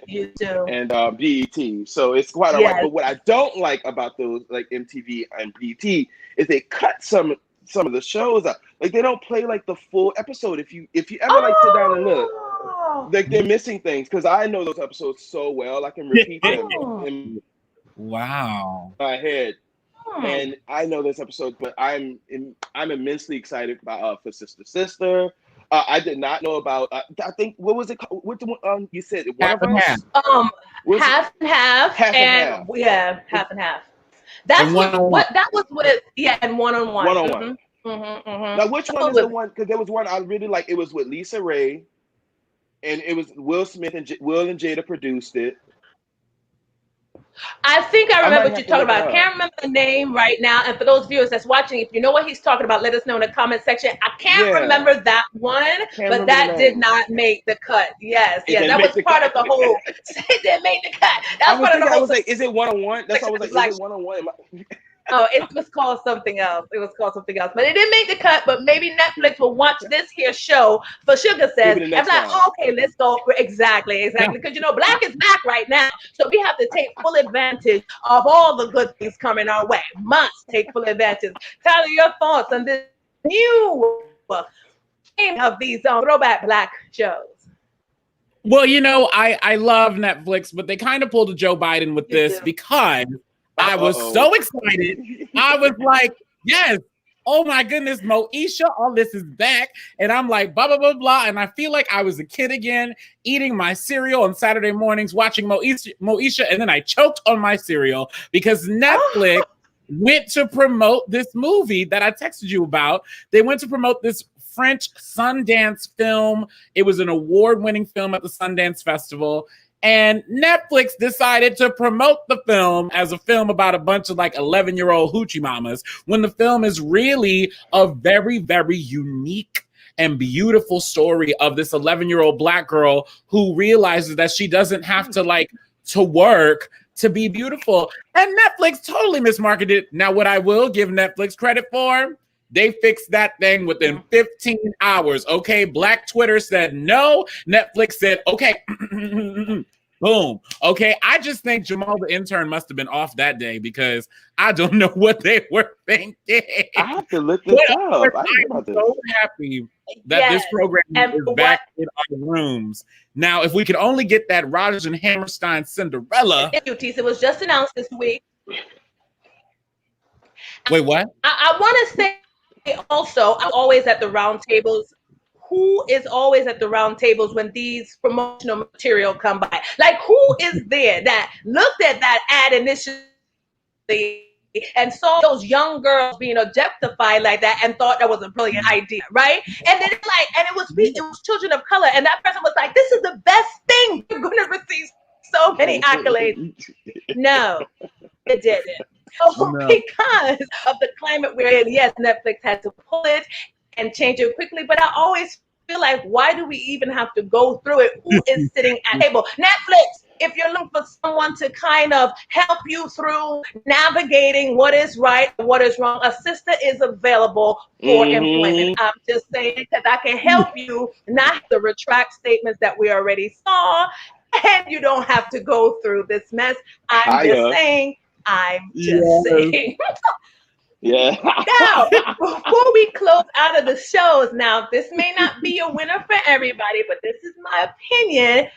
You do. And BET. So it's quite all right. But what I don't like about those like MTV and BET is they cut some of the shows out. Like they don't play like the full episode. If you ever like sit down and look, like they're missing things, because I know those episodes so well. I can repeat them in my head. And I know this episode, but I'm immensely excited about for Sister. I did not know about. I think what was it called? What the one you said? Half and Half. Half and half. Yeah, Half and Half. That's what that was with. Yeah, and One-on-One. One-on-One. Now, which one is the one? Because there was one I really liked. It was with Lisa Ray, and it was Will Smith and Will and Jada produced it. I think I remember what you're talking about. I Look can't remember the name right now. And for those viewers that's watching, if you know what he's talking about, let us know in the comment section. I can't remember that one, but that did not make the cut. Yes, that was part of the whole. It didn't make the cut. That was part of the whole. I was like, is it 101? That's why I was like, is it 101? Oh, it was called something else. It was called something else, but it didn't make the cut. But maybe Netflix will watch this here show for Shuga Says. I'm like, oh, okay, let's go. Exactly. Because Black is back right now, so we have to take full advantage of all the good things coming our way. Must take full advantage. Tyler, your thoughts on this new of these throwback Black shows? Well, I love Netflix, but they kind of pulled a Joe Biden with this because I was so excited. I was like, yes, oh my goodness, Moesha, all this is back. And I'm like, blah, blah, blah, blah. And I feel like I was a kid again, eating my cereal on Saturday mornings, watching Moesha. And then I choked on my cereal because Netflix went to promote this movie that I texted you about. They went to promote this French Sundance film. It was an award-winning film at the Sundance Festival. And Netflix decided to promote the film as a film about a bunch of 11-year-old hoochie mamas, when the film is really a very, very unique and beautiful story of this 11-year-old Black girl who realizes that she doesn't have to work to be beautiful. And Netflix totally mismarketed it. Now, what I will give Netflix credit for, they fixed that thing within 15 hours. Okay, Black Twitter said no. Netflix said, okay, boom. Okay, I just think Jamal the intern must have been off that day because I don't know what they were thinking. I have to look this up. I'm so happy that this program is back in our rooms. Now, if we could only get that Rodgers and Hammerstein Cinderella. It was just announced this week. Wait, what? I want to say also, I'm always at the round tables. Who is always at the round tables when these promotional material come by? Who is there that looked at that ad initially and saw those young girls being objectified like that and thought that was a brilliant idea, right? And then it was children of color, and that person was like, "This is the best thing. You're going to receive so many accolades." No, it didn't. Because of the climate we're in, yes, Netflix had to pull it and change it quickly. But I always feel like, why do we even have to go through it? Who is sitting at the table? Netflix, if you're looking for someone to kind of help you through navigating what is right and what is wrong, a sister is available for employment. I'm just saying, because I can help you not to retract statements that we already saw, and you don't have to go through this mess. I'm just saying. Yeah. Now, before we close out of the shows, now this may not be a winner for everybody, but this is my opinion.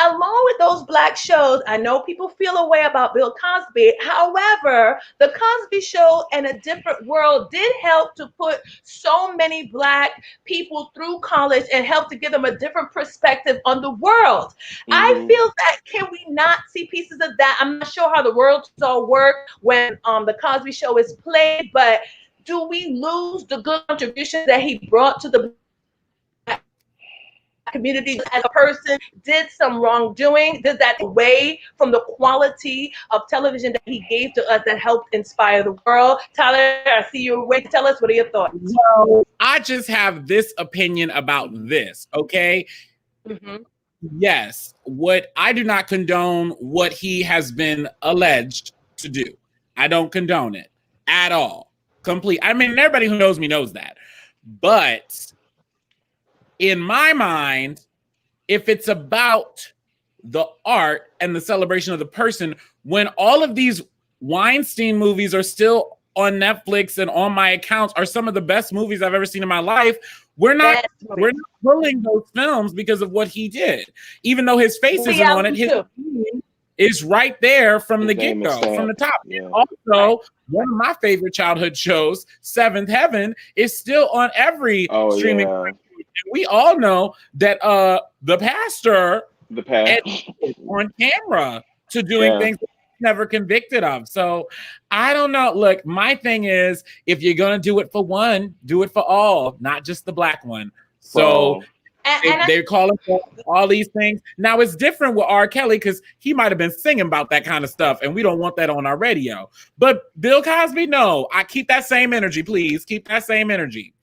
Along with those Black shows, I know people feel a way about Bill Cosby. However, the Cosby Show and A Different World did help to put so many Black people through college and help to give them a different perspective on the world. I feel that, can we not see pieces of that? I'm not sure how the world all work when the Cosby Show is played, but do we lose the good contributions that he brought to the community as a person, did some wrongdoing? Does that away from the quality of television that he gave to us that helped inspire the world? Tyler, I see you wait to tell us. What are your thoughts? So I just have this opinion about this, okay? Yes, I do not condone what he has been alleged to do. I don't condone it at all. I mean, everybody who knows me knows that. But in my mind, if it's about the art and the celebration of the person, when all of these Weinstein movies are still on Netflix and on my accounts are some of the best movies I've ever seen in my life, we're not pulling those films because of what he did. Even though his face isn't on it, his name is right there from the get-go, from the top. Yeah. Also, one of my favorite childhood shows, Seventh Heaven, is still on every streaming platform. We all know that the pastor on camera to doing things never convicted of. So I don't know. Look, my thing is, if you're gonna do it for one, do it for all, not just the Black one. So They're calling for all these things. Now it's different with R. Kelly because he might have been singing about that kind of stuff, and we don't want that on our radio. But Bill Cosby, no, I keep that same energy, please. Keep that same energy.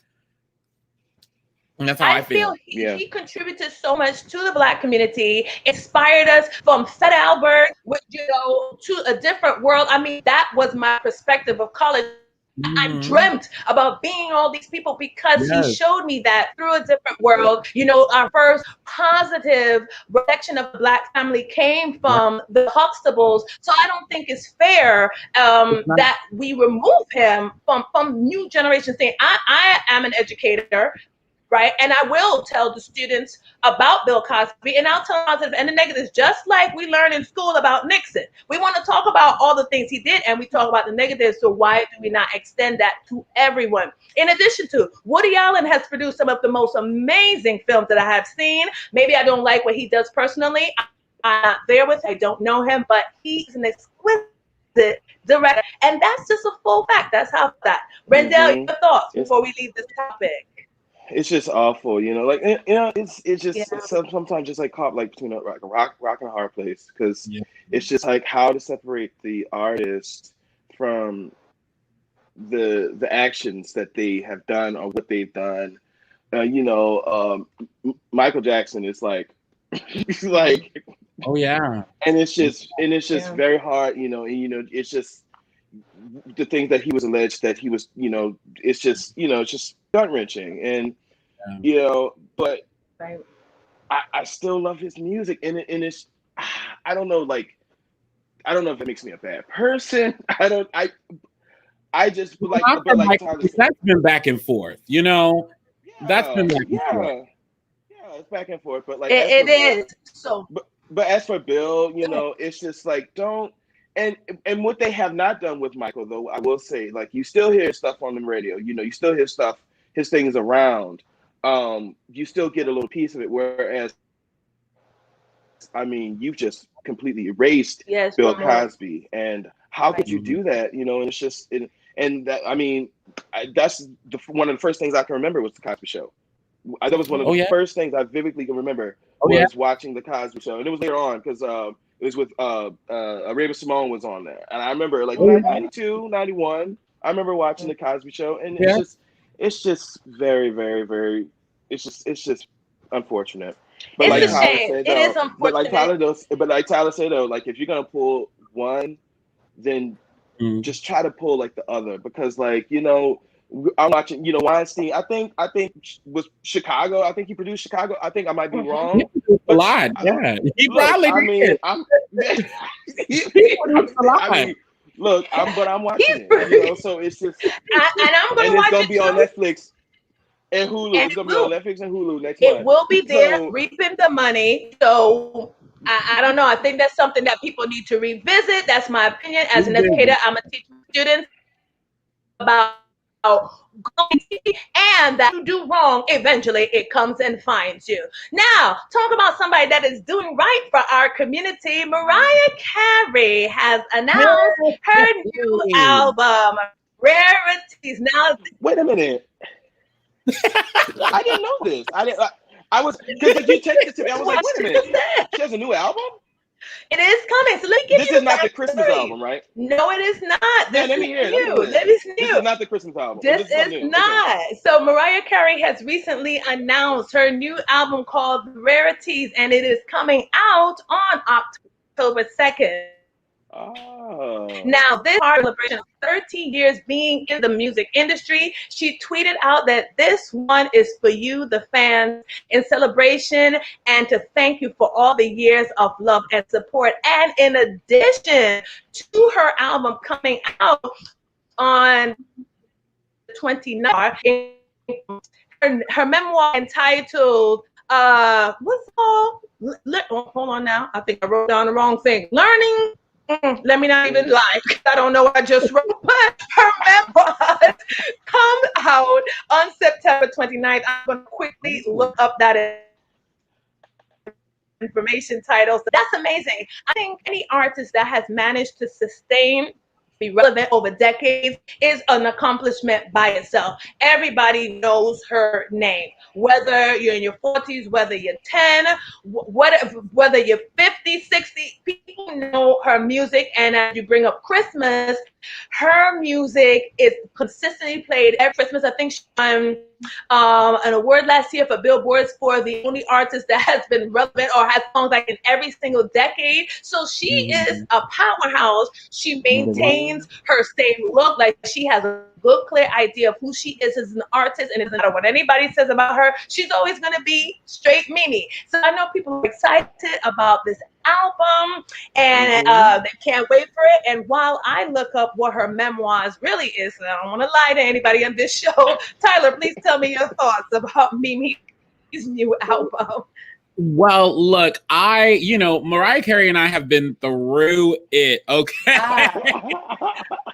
And that's how I feel. He contributed so much to the Black community, inspired us from Fat Albert, to a different world. I mean, that was my perspective of college. I dreamt about being all these people because he showed me that through a different world. Our first positive reflection of the Black family came from the Huxtables. So I don't think it's fair that we remove him from new generations. I am an educator. Right. And I will tell the students about Bill Cosby, and I'll tell them positive and the negatives, just like we learn in school about Nixon. We want to talk about all the things he did, and we talk about the negatives. So why do we not extend that to everyone? In addition to, Woody Allen has produced some of the most amazing films that I have seen. Maybe I don't like what he does personally. I'm not there with, I don't know him, but he's an exquisite director. And that's just a full fact. That's how that. Rendell, your thoughts before we leave this topic? It's just awful, it's just sometimes just like caught like between a rock and a hard place, because it's just like how to separate the artist from the actions that they have done or what they've done. Michael Jackson is like he's like, oh yeah, and it's just very hard, it's just the things that he was alleged that he was, it's just gut wrenching, and but I still love his music, and it's I don't know if it makes me a bad person. I just like, but like that's been back and forth, that's been back and forth. Yeah, it's back and forth, but like it is so. But as for Bill, it's just like don't. And what they have not done with Michael, though, I will say, like, you still hear stuff on the radio. You still hear stuff, his things around. You still get a little piece of it. Whereas, I mean, you've just completely erased Bill Cosby. And how could you do that? And it's just, and that, I mean, that's one of the first things I can remember was the Cosby Show. That was one of the first things I vividly can remember was watching the Cosby Show. And it was later on because it was with Raven-Symoné was on there. And I remember like 92, 91, I remember watching the Cosby Show, and it's just very, very, very, it's just unfortunate. But it's a shame. It is unfortunate. But like Tyler said though, like if you're gonna pull one, then just try to pull like the other, because like, I'm watching, Weinstein. I think was Chicago. I think he produced Chicago. I think I might be wrong. A lot, yeah. He probably did. Look, I'm watching it. So it's just, and it's gonna be on Netflix and Hulu. It's gonna be on Netflix and Hulu next month. It will be there, reaping the money. So I don't know. I think that's something that people need to revisit. That's my opinion as an educator. I'm a teacher students about and that you do wrong, eventually it comes and finds you. Now, talk about somebody that is doing right for our community. Mariah Carey has announced her new album, Rarities. Now, wait a minute. I didn't know this. I was, because you texted it to me. I was like, wait a minute. She has a new album? It is coming. So let me This is not the Christmas album, right? No, it is not. This let me hear is new. This is not the Christmas album. This is not. Okay. So Mariah Carey has recently announced her new album called Rarities, and it is coming out on October 2nd. Oh. Now, this celebration of 13 years being in the music industry, she tweeted out that this one is for you, the fans, in celebration and to thank you for all the years of love and support. And in addition to her album coming out on the 29th, her memoir entitled, what's it called? Hold on now. I think I wrote down the wrong thing. Learning. Let me not even lie. I don't know what I just wrote, but her memoirs come out on September 29th. I'm going to quickly look up that information title. So that's amazing. I think any artist that has managed to sustain be relevant over decades is an accomplishment by itself. Everybody knows her name, whether you're in your 40s, whether you're 10, whether you're 50, 60, people know her music. And as you bring up Christmas, her music is consistently played every Christmas. I think she won an award last year for Billboards for the only artist that has been relevant or has songs like in every single decade. So she is a powerhouse. She maintains her same look. Like, she has a good, clear idea of who she is as an artist, and it doesn't matter what anybody says about her. She's always going to be straight Mimi. So I know people are excited about this album, and they can't wait for it. And while I look up what her memoirs really is, and I don't want to lie to anybody on this show, Tyler, please tell me your thoughts about Mimi's new album. Well, look, Mariah Carey and I have been through it, okay?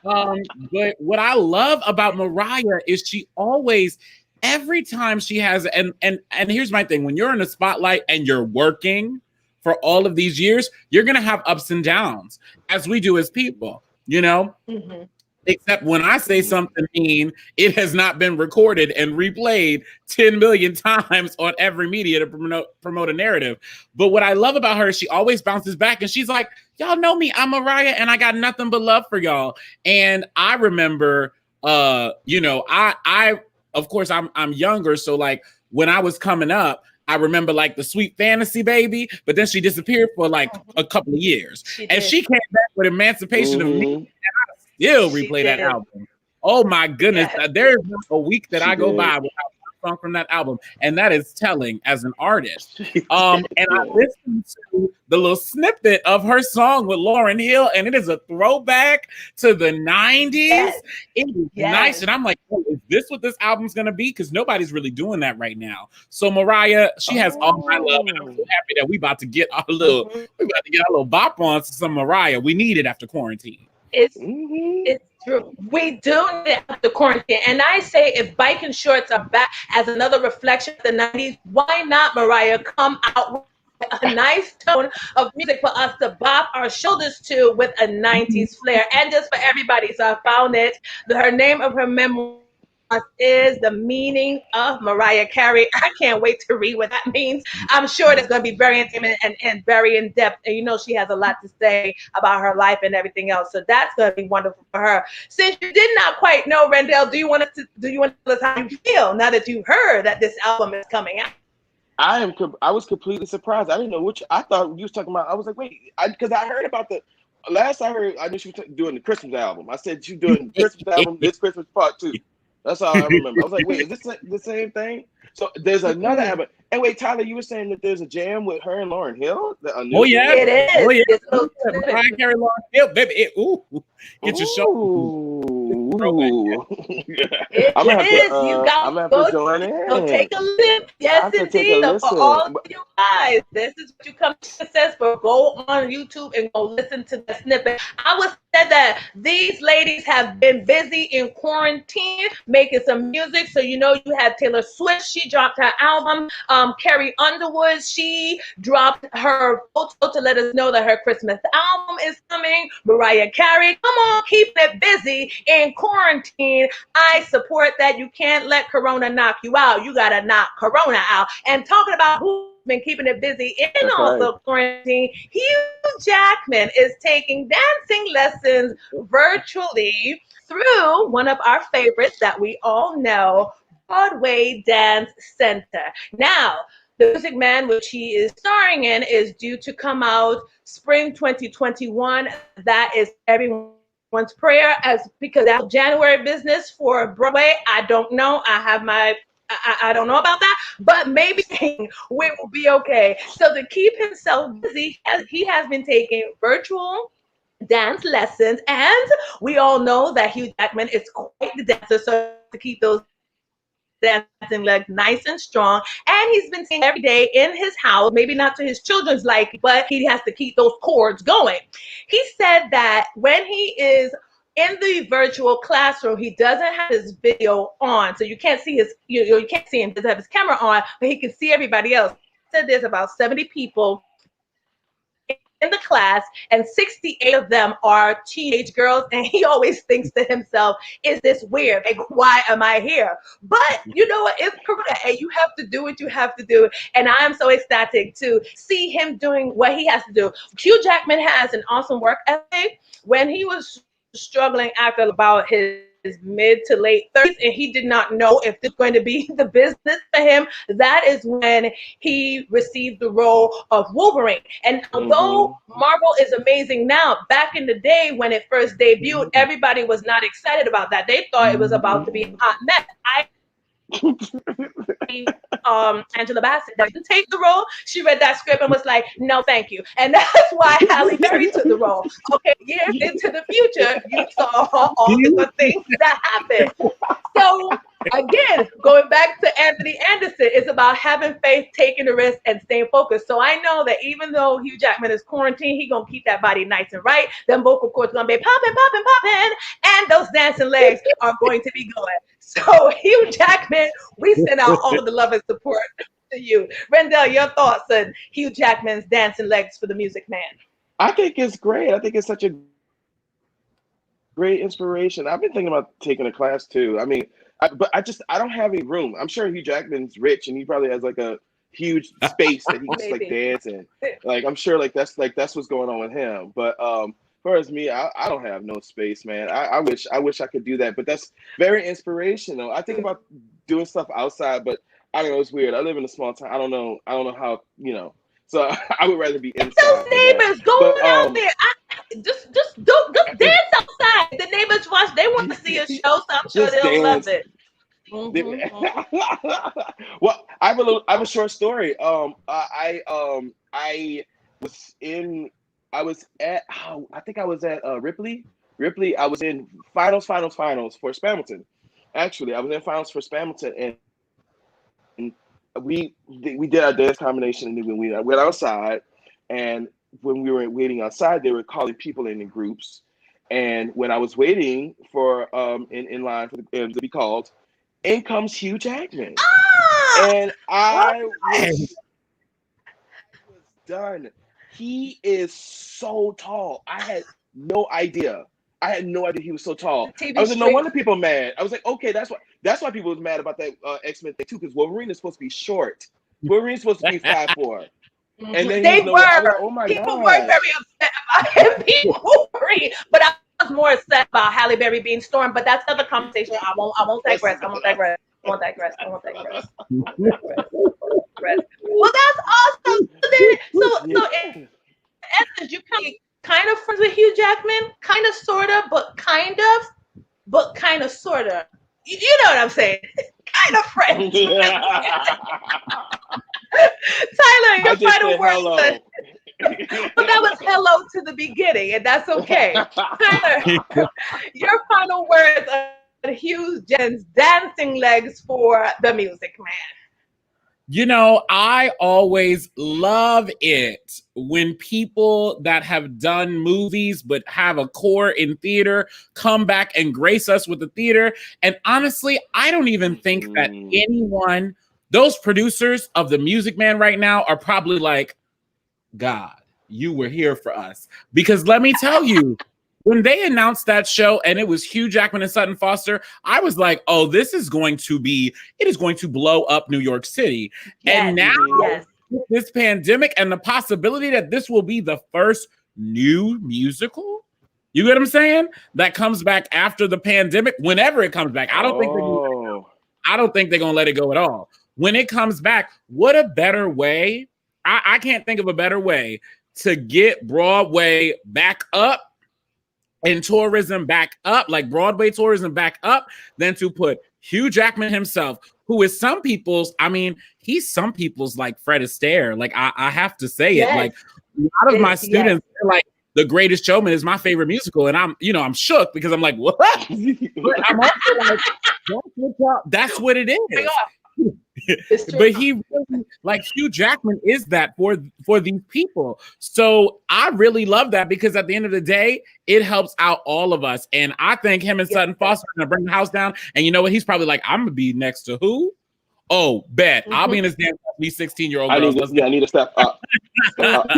But what I love about Mariah is she always, every time she has, and here's my thing, when you're in the spotlight and you're working for all of these years, you're going to have ups and downs, as we do as people, Mm-hmm. Except when I say something mean, it has not been recorded and replayed 10 million times on every media to promote a narrative. But what I love about her is she always bounces back, and she's like, y'all know me, I'm Mariah, and I got nothing but love for y'all. And I remember, I of course, I'm younger, so like when I was coming up, I remember like the Sweet Fantasy Baby, but then she disappeared for like a couple of years. She came back with Emancipation of Me, and I still replay that album. Oh my goodness. Yes. There's not a week that I go by without a song from that album. And that is telling as an artist. And I listened to the little snippet of her song with Lauryn Hill, and it is a throwback to the 90s. Yes. It is nice. And I'm like, oh, is this what this album's going to be? Because nobody's really doing that right now. So Mariah, she has all my love. And I'm so happy that we about to get our little bop on to some Mariah. We need it after quarantine. It's true. We do need it after quarantine. And I say, if biking shorts are back as another reflection of the 90s, why not, Mariah, come out with a nice tone of music for us to bop our shoulders to with a 90s flair? And just for everybody, so I found it. Her name of her memoir is The Meaning of Mariah Carey. I can't wait to read what that means. I'm sure it's going to be very intimate and very in depth. And she has a lot to say about her life and everything else. So that's going to be wonderful for her. Since you did not quite know, Rendell, do you want to tell us how you feel now that you heard that this album is coming out? I was completely surprised. I didn't know which. I thought you was talking about. I was like, wait, because I heard about the. Last I heard, I knew she was doing the Christmas album. I said she doing the Christmas album. This Christmas part 2. That's all I remember. I was like, wait, is this the same thing? So there's another album. And wait, Tyler, you were saying that there's a jam with her and Lauryn Hill? Oh, yeah. It is. Oh, yeah. Mariah Carey, Lauryn Hill. Baby, get your show. I'm gonna have to join in. So take a listen. Yes, indeed. So for all of you guys, this is what you come to success for. Go on YouTube and go listen to the snippet. I would say that these ladies have been busy in quarantine making some music. So you had Taylor Swift. She dropped her album. Carrie Underwood, she dropped her photo to let us know that her Christmas album is coming. Mariah Carey, come on, keep it busy in quarantine. I support that. You can't let Corona knock you out. You gotta knock Corona out. And talking about who's been keeping it busy in quarantine, Hugh Jackman is taking dancing lessons virtually through one of our favorites that we all know, Broadway Dance Center. Now, The Music Man, which he is starring in, is due to come out spring 2021. That is everyone's prayer, because that's January business for Broadway. I don't know. I don't know about that, but maybe we will be okay. So to keep himself busy, he has been taking virtual dance lessons, and we all know that Hugh Jackman is quite the dancer, so to keep those dancing legs nice and strong, and he's been singing every day in his house, maybe not to his children's liking, but he has to keep those chords going. He said that when he is in the virtual classroom, he doesn't have his video on, so you can't see you can't see him. He doesn't have his camera on, but he can see everybody else. He said there's about 70 people in the class, and 68 of them are teenage girls, and he always thinks to himself, is this weird? Like, why am I here? But you know what? It's correct, and you have to do what you have to do. And I am so ecstatic to see him doing what he has to do. Hugh Jackman has an awesome work ethic. When he was struggling after about his mid to late 30s, and he did not know if this was going to be the business for him, that is when he received the role of Wolverine. And although Marvel is amazing now, back in the day when it first debuted, everybody was not excited about that. They thought it was about to be a hot mess. Angela Bassett to take the role. She read that script and was like, no, thank you. And that's why Halle Berry took the role. Okay, years into the future, you saw all the good things that happened. So again, going back to Anthony Anderson, it's about having faith, taking the risk, and staying focused. So I know that even though Hugh Jackman is quarantined, he's gonna keep that body nice and right. Them vocal cords gonna be popping, popping, popping, and those dancing legs are going to be going. So Hugh Jackman, we send out all of the love and support to you. Rendell, your thoughts on Hugh Jackman's dancing legs for the Music Man? I think it's great. I think it's such a great inspiration. I've been thinking about taking a class too. I mean, but I don't have any room. I'm sure Hugh Jackman's rich and he probably has like a huge space that he can just like dance in. Like I'm sure that's what's going on with him. But as far as me, I don't have no space, man. I wish I could do that. But that's very inspirational. I think about doing stuff outside, but I don't know, it's weird. I live in a small town. I don't know how, so I would rather be inside. Those neighbors going out there. Just dance outside. The neighbors watch. They want to see a show, so I'm sure they'll love it. Well, I have a short story. I was at Ripley. I was in finals for Spamilton. Actually, I was in finals for Spamilton, and we did our dance combination, and then we went outside. And when we were waiting outside, they were calling people in groups. And when I was waiting for in line for to be called, in comes Hugh Jackman, and I was done. He is so tall. I had no idea he was so tall. I was like, no wonder people mad. I was like, okay, that's why people was mad about that X-Men thing too, because Wolverine is supposed to be short. Wolverine's supposed to be 5'4". And then they were. I was like, oh my people God. were very upset about him being Wolverine, but I was more upset about Halle Berry being Storm. But that's another conversation. I won't digress. Well, that's awesome. So in essence, you kind of friends with Hugh Jackman, kind of, sort of, but kind of, sort of. You know what I'm saying? Kind of friends. Tyler, your final words. But that was hello to the beginning, and that's okay. Tyler, your final words on Hugh Jackman's dancing legs for the Music Man. I always love it when people that have done movies but have a core in theater come back and grace us with the theater. And honestly, I don't even think that those producers of the Music Man right now are probably like, God, you were here for us. Because let me tell you, when they announced that show and it was Hugh Jackman and Sutton Foster, I was like, oh, it is going to blow up New York City. Yes, and now with this pandemic and the possibility that this will be the first new musical, you get what I'm saying? That comes back after the pandemic, whenever it comes back. I don't think they're going to let it go at all. When it comes back, what a better way. I can't think of a better way to get Broadway back up and tourism back up, like Broadway tourism back up, than to put Hugh Jackman himself, who is he's some people's like Fred Astaire. Like I have to say it. Like a lot of my students are like, The Greatest Showman is my favorite musical, and I'm shook because I'm like, what? But I'm also like, that's what it is. But he really, like Hugh Jackman is that for these people. So I really love that, because at the end of the day, it helps out all of us. And I think him and Sutton Foster are gonna bring the house down. And you know what? He's probably like, I'm gonna be next to who? Oh, bet. I'll be in this dance class, me 16-year-old I girls. need to step up. Step up.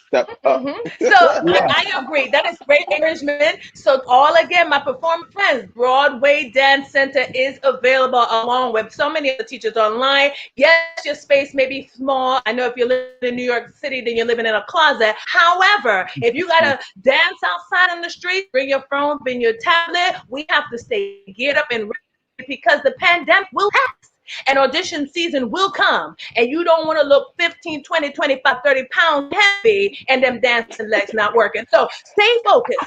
Step up. So I agree. That is great encouragement. So all again, my performing friends, Broadway Dance Center is available along with so many other teachers online. Yes, your space may be small. I know if you're living in New York City, then you're living in a closet. However, if you gotta dance outside on the street, bring your phone, bring your tablet. We have to stay geared up and ready because the pandemic will pass. And audition season will come, and you don't want to look 15, 20, 25, 30 pounds heavy and them dancing legs not working. So stay focused,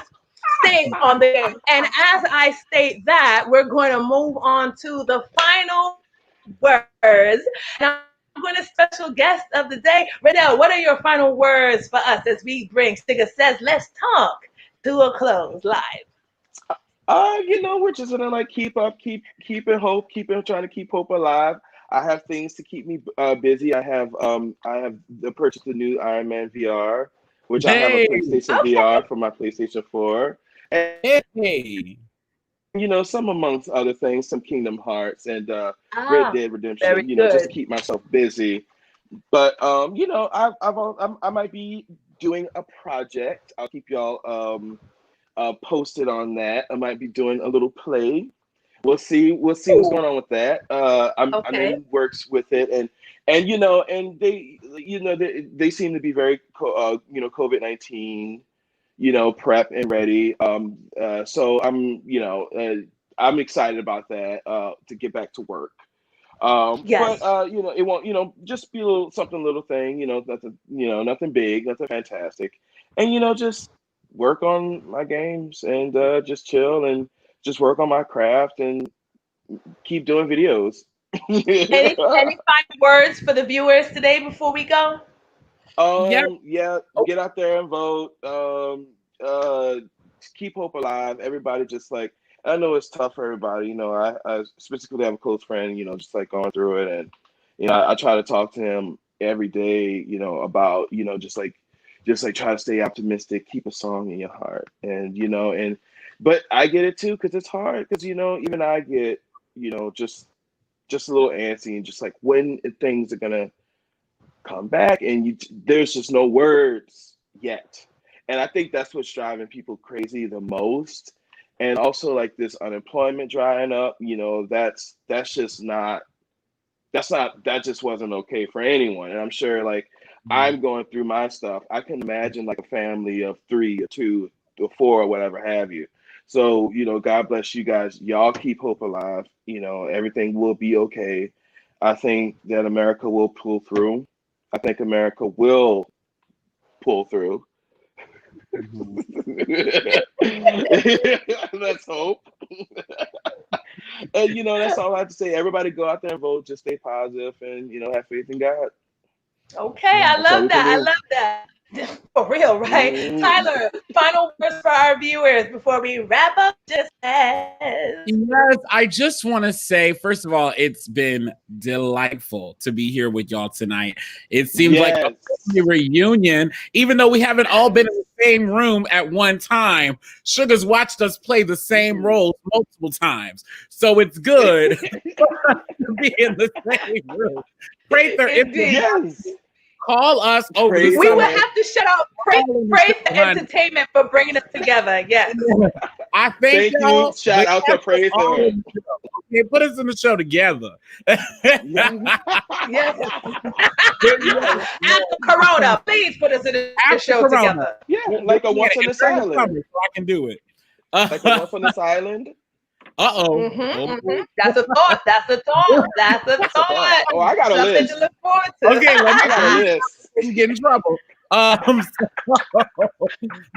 stay on the game. And as I state that, we're going to move on to the final words. Now, I'm going to special guest of the day. Rendell, what are your final words for us as we bring Shuga Says Let's Talk to a close live? We're just gonna like keep it hope, trying to keep hope alive. I have things to keep me busy. I have purchased a new Iron Man VR, which I have a PlayStation VR for my PlayStation 4. And some amongst other things, some Kingdom Hearts and Red Dead Redemption, just to keep myself busy. But I might be doing a project. I'll keep y'all posted on that. I might be doing a little play. We'll see what's going on with that. I'm in works with it, and they seem to be very COVID-19 prep and ready. So I'm excited about that to get back to work. Yes. But it won't just be little thing, nothing big, nothing fantastic, and just work on my games and just chill and just work on my craft and keep doing videos. Any final words for the viewers today before we go? Get out there and vote. Keep hope alive. Everybody just like, I know it's tough for everybody. I specifically have a close friend, just like going through it, and I try to talk to him every day, about just try to stay optimistic, keep a song in your heart, and but I get it too because it's hard because even I get just a little antsy and just like when things are gonna come back and there's just no words yet, and I think that's what's driving people crazy the most, and also like this unemployment drying up, that just wasn't okay for anyone, and I'm sure like. I'm going through my stuff. I can imagine like a family of 3 or 2 or 4 or whatever have you. So, God bless you guys. Y'all keep hope alive. Everything will be okay. I think that America will pull through. I think America will pull through. Let's hope. And, that's all I have to say. Everybody go out there and vote. Just stay positive and, have faith in God. Okay, I love that. I love that. For real, right? Tyler, final words for our viewers before we wrap up. Yes, I just want to say, first of all, it's been delightful to be here with y'all tonight. It seems like a reunion, even though we haven't all been in the same room at one time. Shuga's watched us play the same roles multiple times, so it's good to be in the same room. Prather, call us over. We would have to shut out Prather Entertainment for bringing us together. Yes. I thank you. Shout out to Prather. Okay, put us in the show together. Yes. After Corona, please put us in the show together. Yeah, like a Once on this Island. So I can do it. Like a Once on this Island. That's a thought. That's a thought. Oh, I got a list. To look forward to. Okay, I got a list. You get in trouble.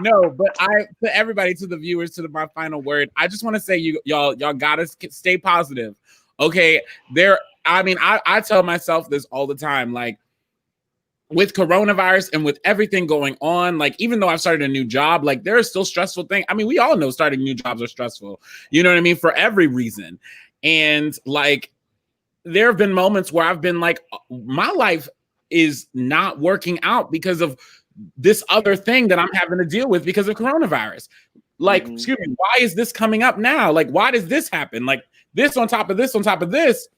No, but to everybody, to the viewers, my final word, I just want to say y'all gotta stay positive. Okay, I tell myself this all the time, like with coronavirus and with everything going on, like even though I've started a new job, like there are still stressful things. I mean, we all know starting new jobs are stressful. You know what I mean? For every reason. And like there have been moments where I've been like, my life is not working out because of this other thing that I'm having to deal with because of coronavirus. Like, excuse me, why is this coming up now? Like, why does this happen? Like this on top of this on top of this.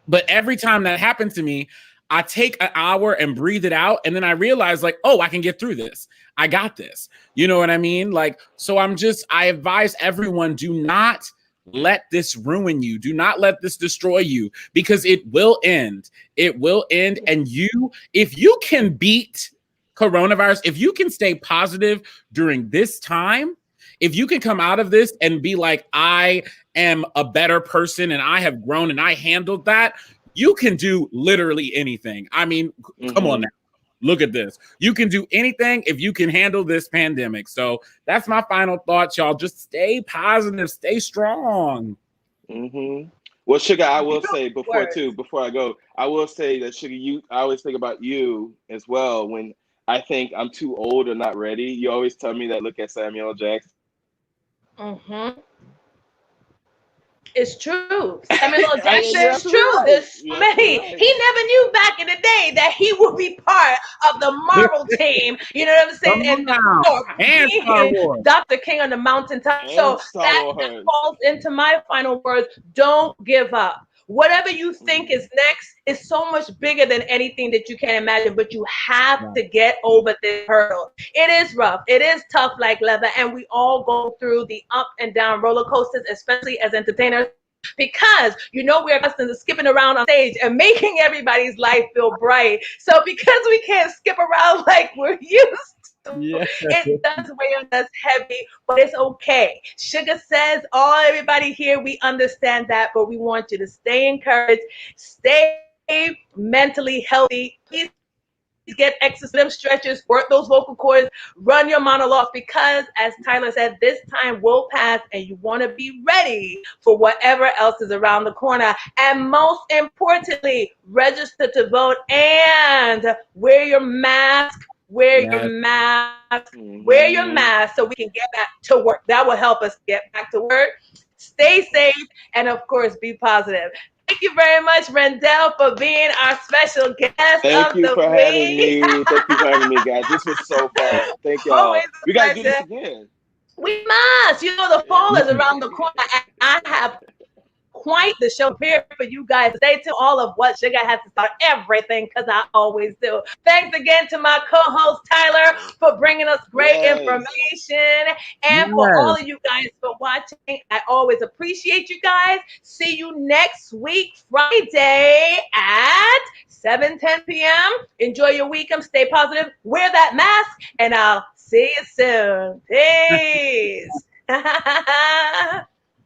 But every time that happens to me, I take an hour and breathe it out. And then I realize like, oh, I can get through this. I got this. You know what I mean? Like, so I advise everyone, do not let this ruin you. Do not let this destroy you, because it will end. It will end. And if you can beat coronavirus, if you can stay positive during this time, if you can come out of this and be like, I am a better person and I have grown and I handled that, you can do literally anything. I mean, come on now. Look at this. You can do anything if you can handle this pandemic. So that's my final thoughts, y'all. Just stay positive, stay strong. Well, Shuga, I will say before I go, I will say that Shuga, I always think about you as well. When I think I'm too old or not ready, you always tell me that, look at Samuel Jackson. It's true. Samuel Jackson is true. There's so many. Right. He never knew back in the day that he would be part of the Marvel team. You know what I'm saying? And Dr. King on the mountaintop. And so that falls into my final words. Don't give up. Whatever you think is next is so much bigger than anything that you can imagine, but you have to get over this hurdle. It is rough. It is tough like leather, and we all go through the up and down roller coasters, especially as entertainers, because we're accustomed to skipping around on stage and making everybody's life feel bright. So because we can't skip around like we're used to, it does weigh on us heavy, but it's okay. Shuga says, everybody here, we understand that, but we want you to stay encouraged, stay mentally healthy. Please get exercise, stretches, work those vocal cords, run your monologue, because as Tyler said, this time will pass and you want to be ready for whatever else is around the corner. And most importantly, register to vote and wear your mask. Wear your mask so we can get back to work. That will help us get back to work. Stay safe and, of course, be positive. Thank you very much, Rendell, for being our special guest of the week. Thank you for having me, guys. This was so fun. Thank y'all. We got to do this again. We must. The fall is around the corner, and I have quite the show here for you guys. Stay tuned. All of what Shuga has to start everything, because I always do. Thanks again to my co-host Tyler for bringing us great information, and for all of you guys for watching. I always appreciate you guys. See you next week, Friday at 7:10 p.m. Enjoy your weekend. Stay positive. Wear that mask, and I'll see you soon. Peace.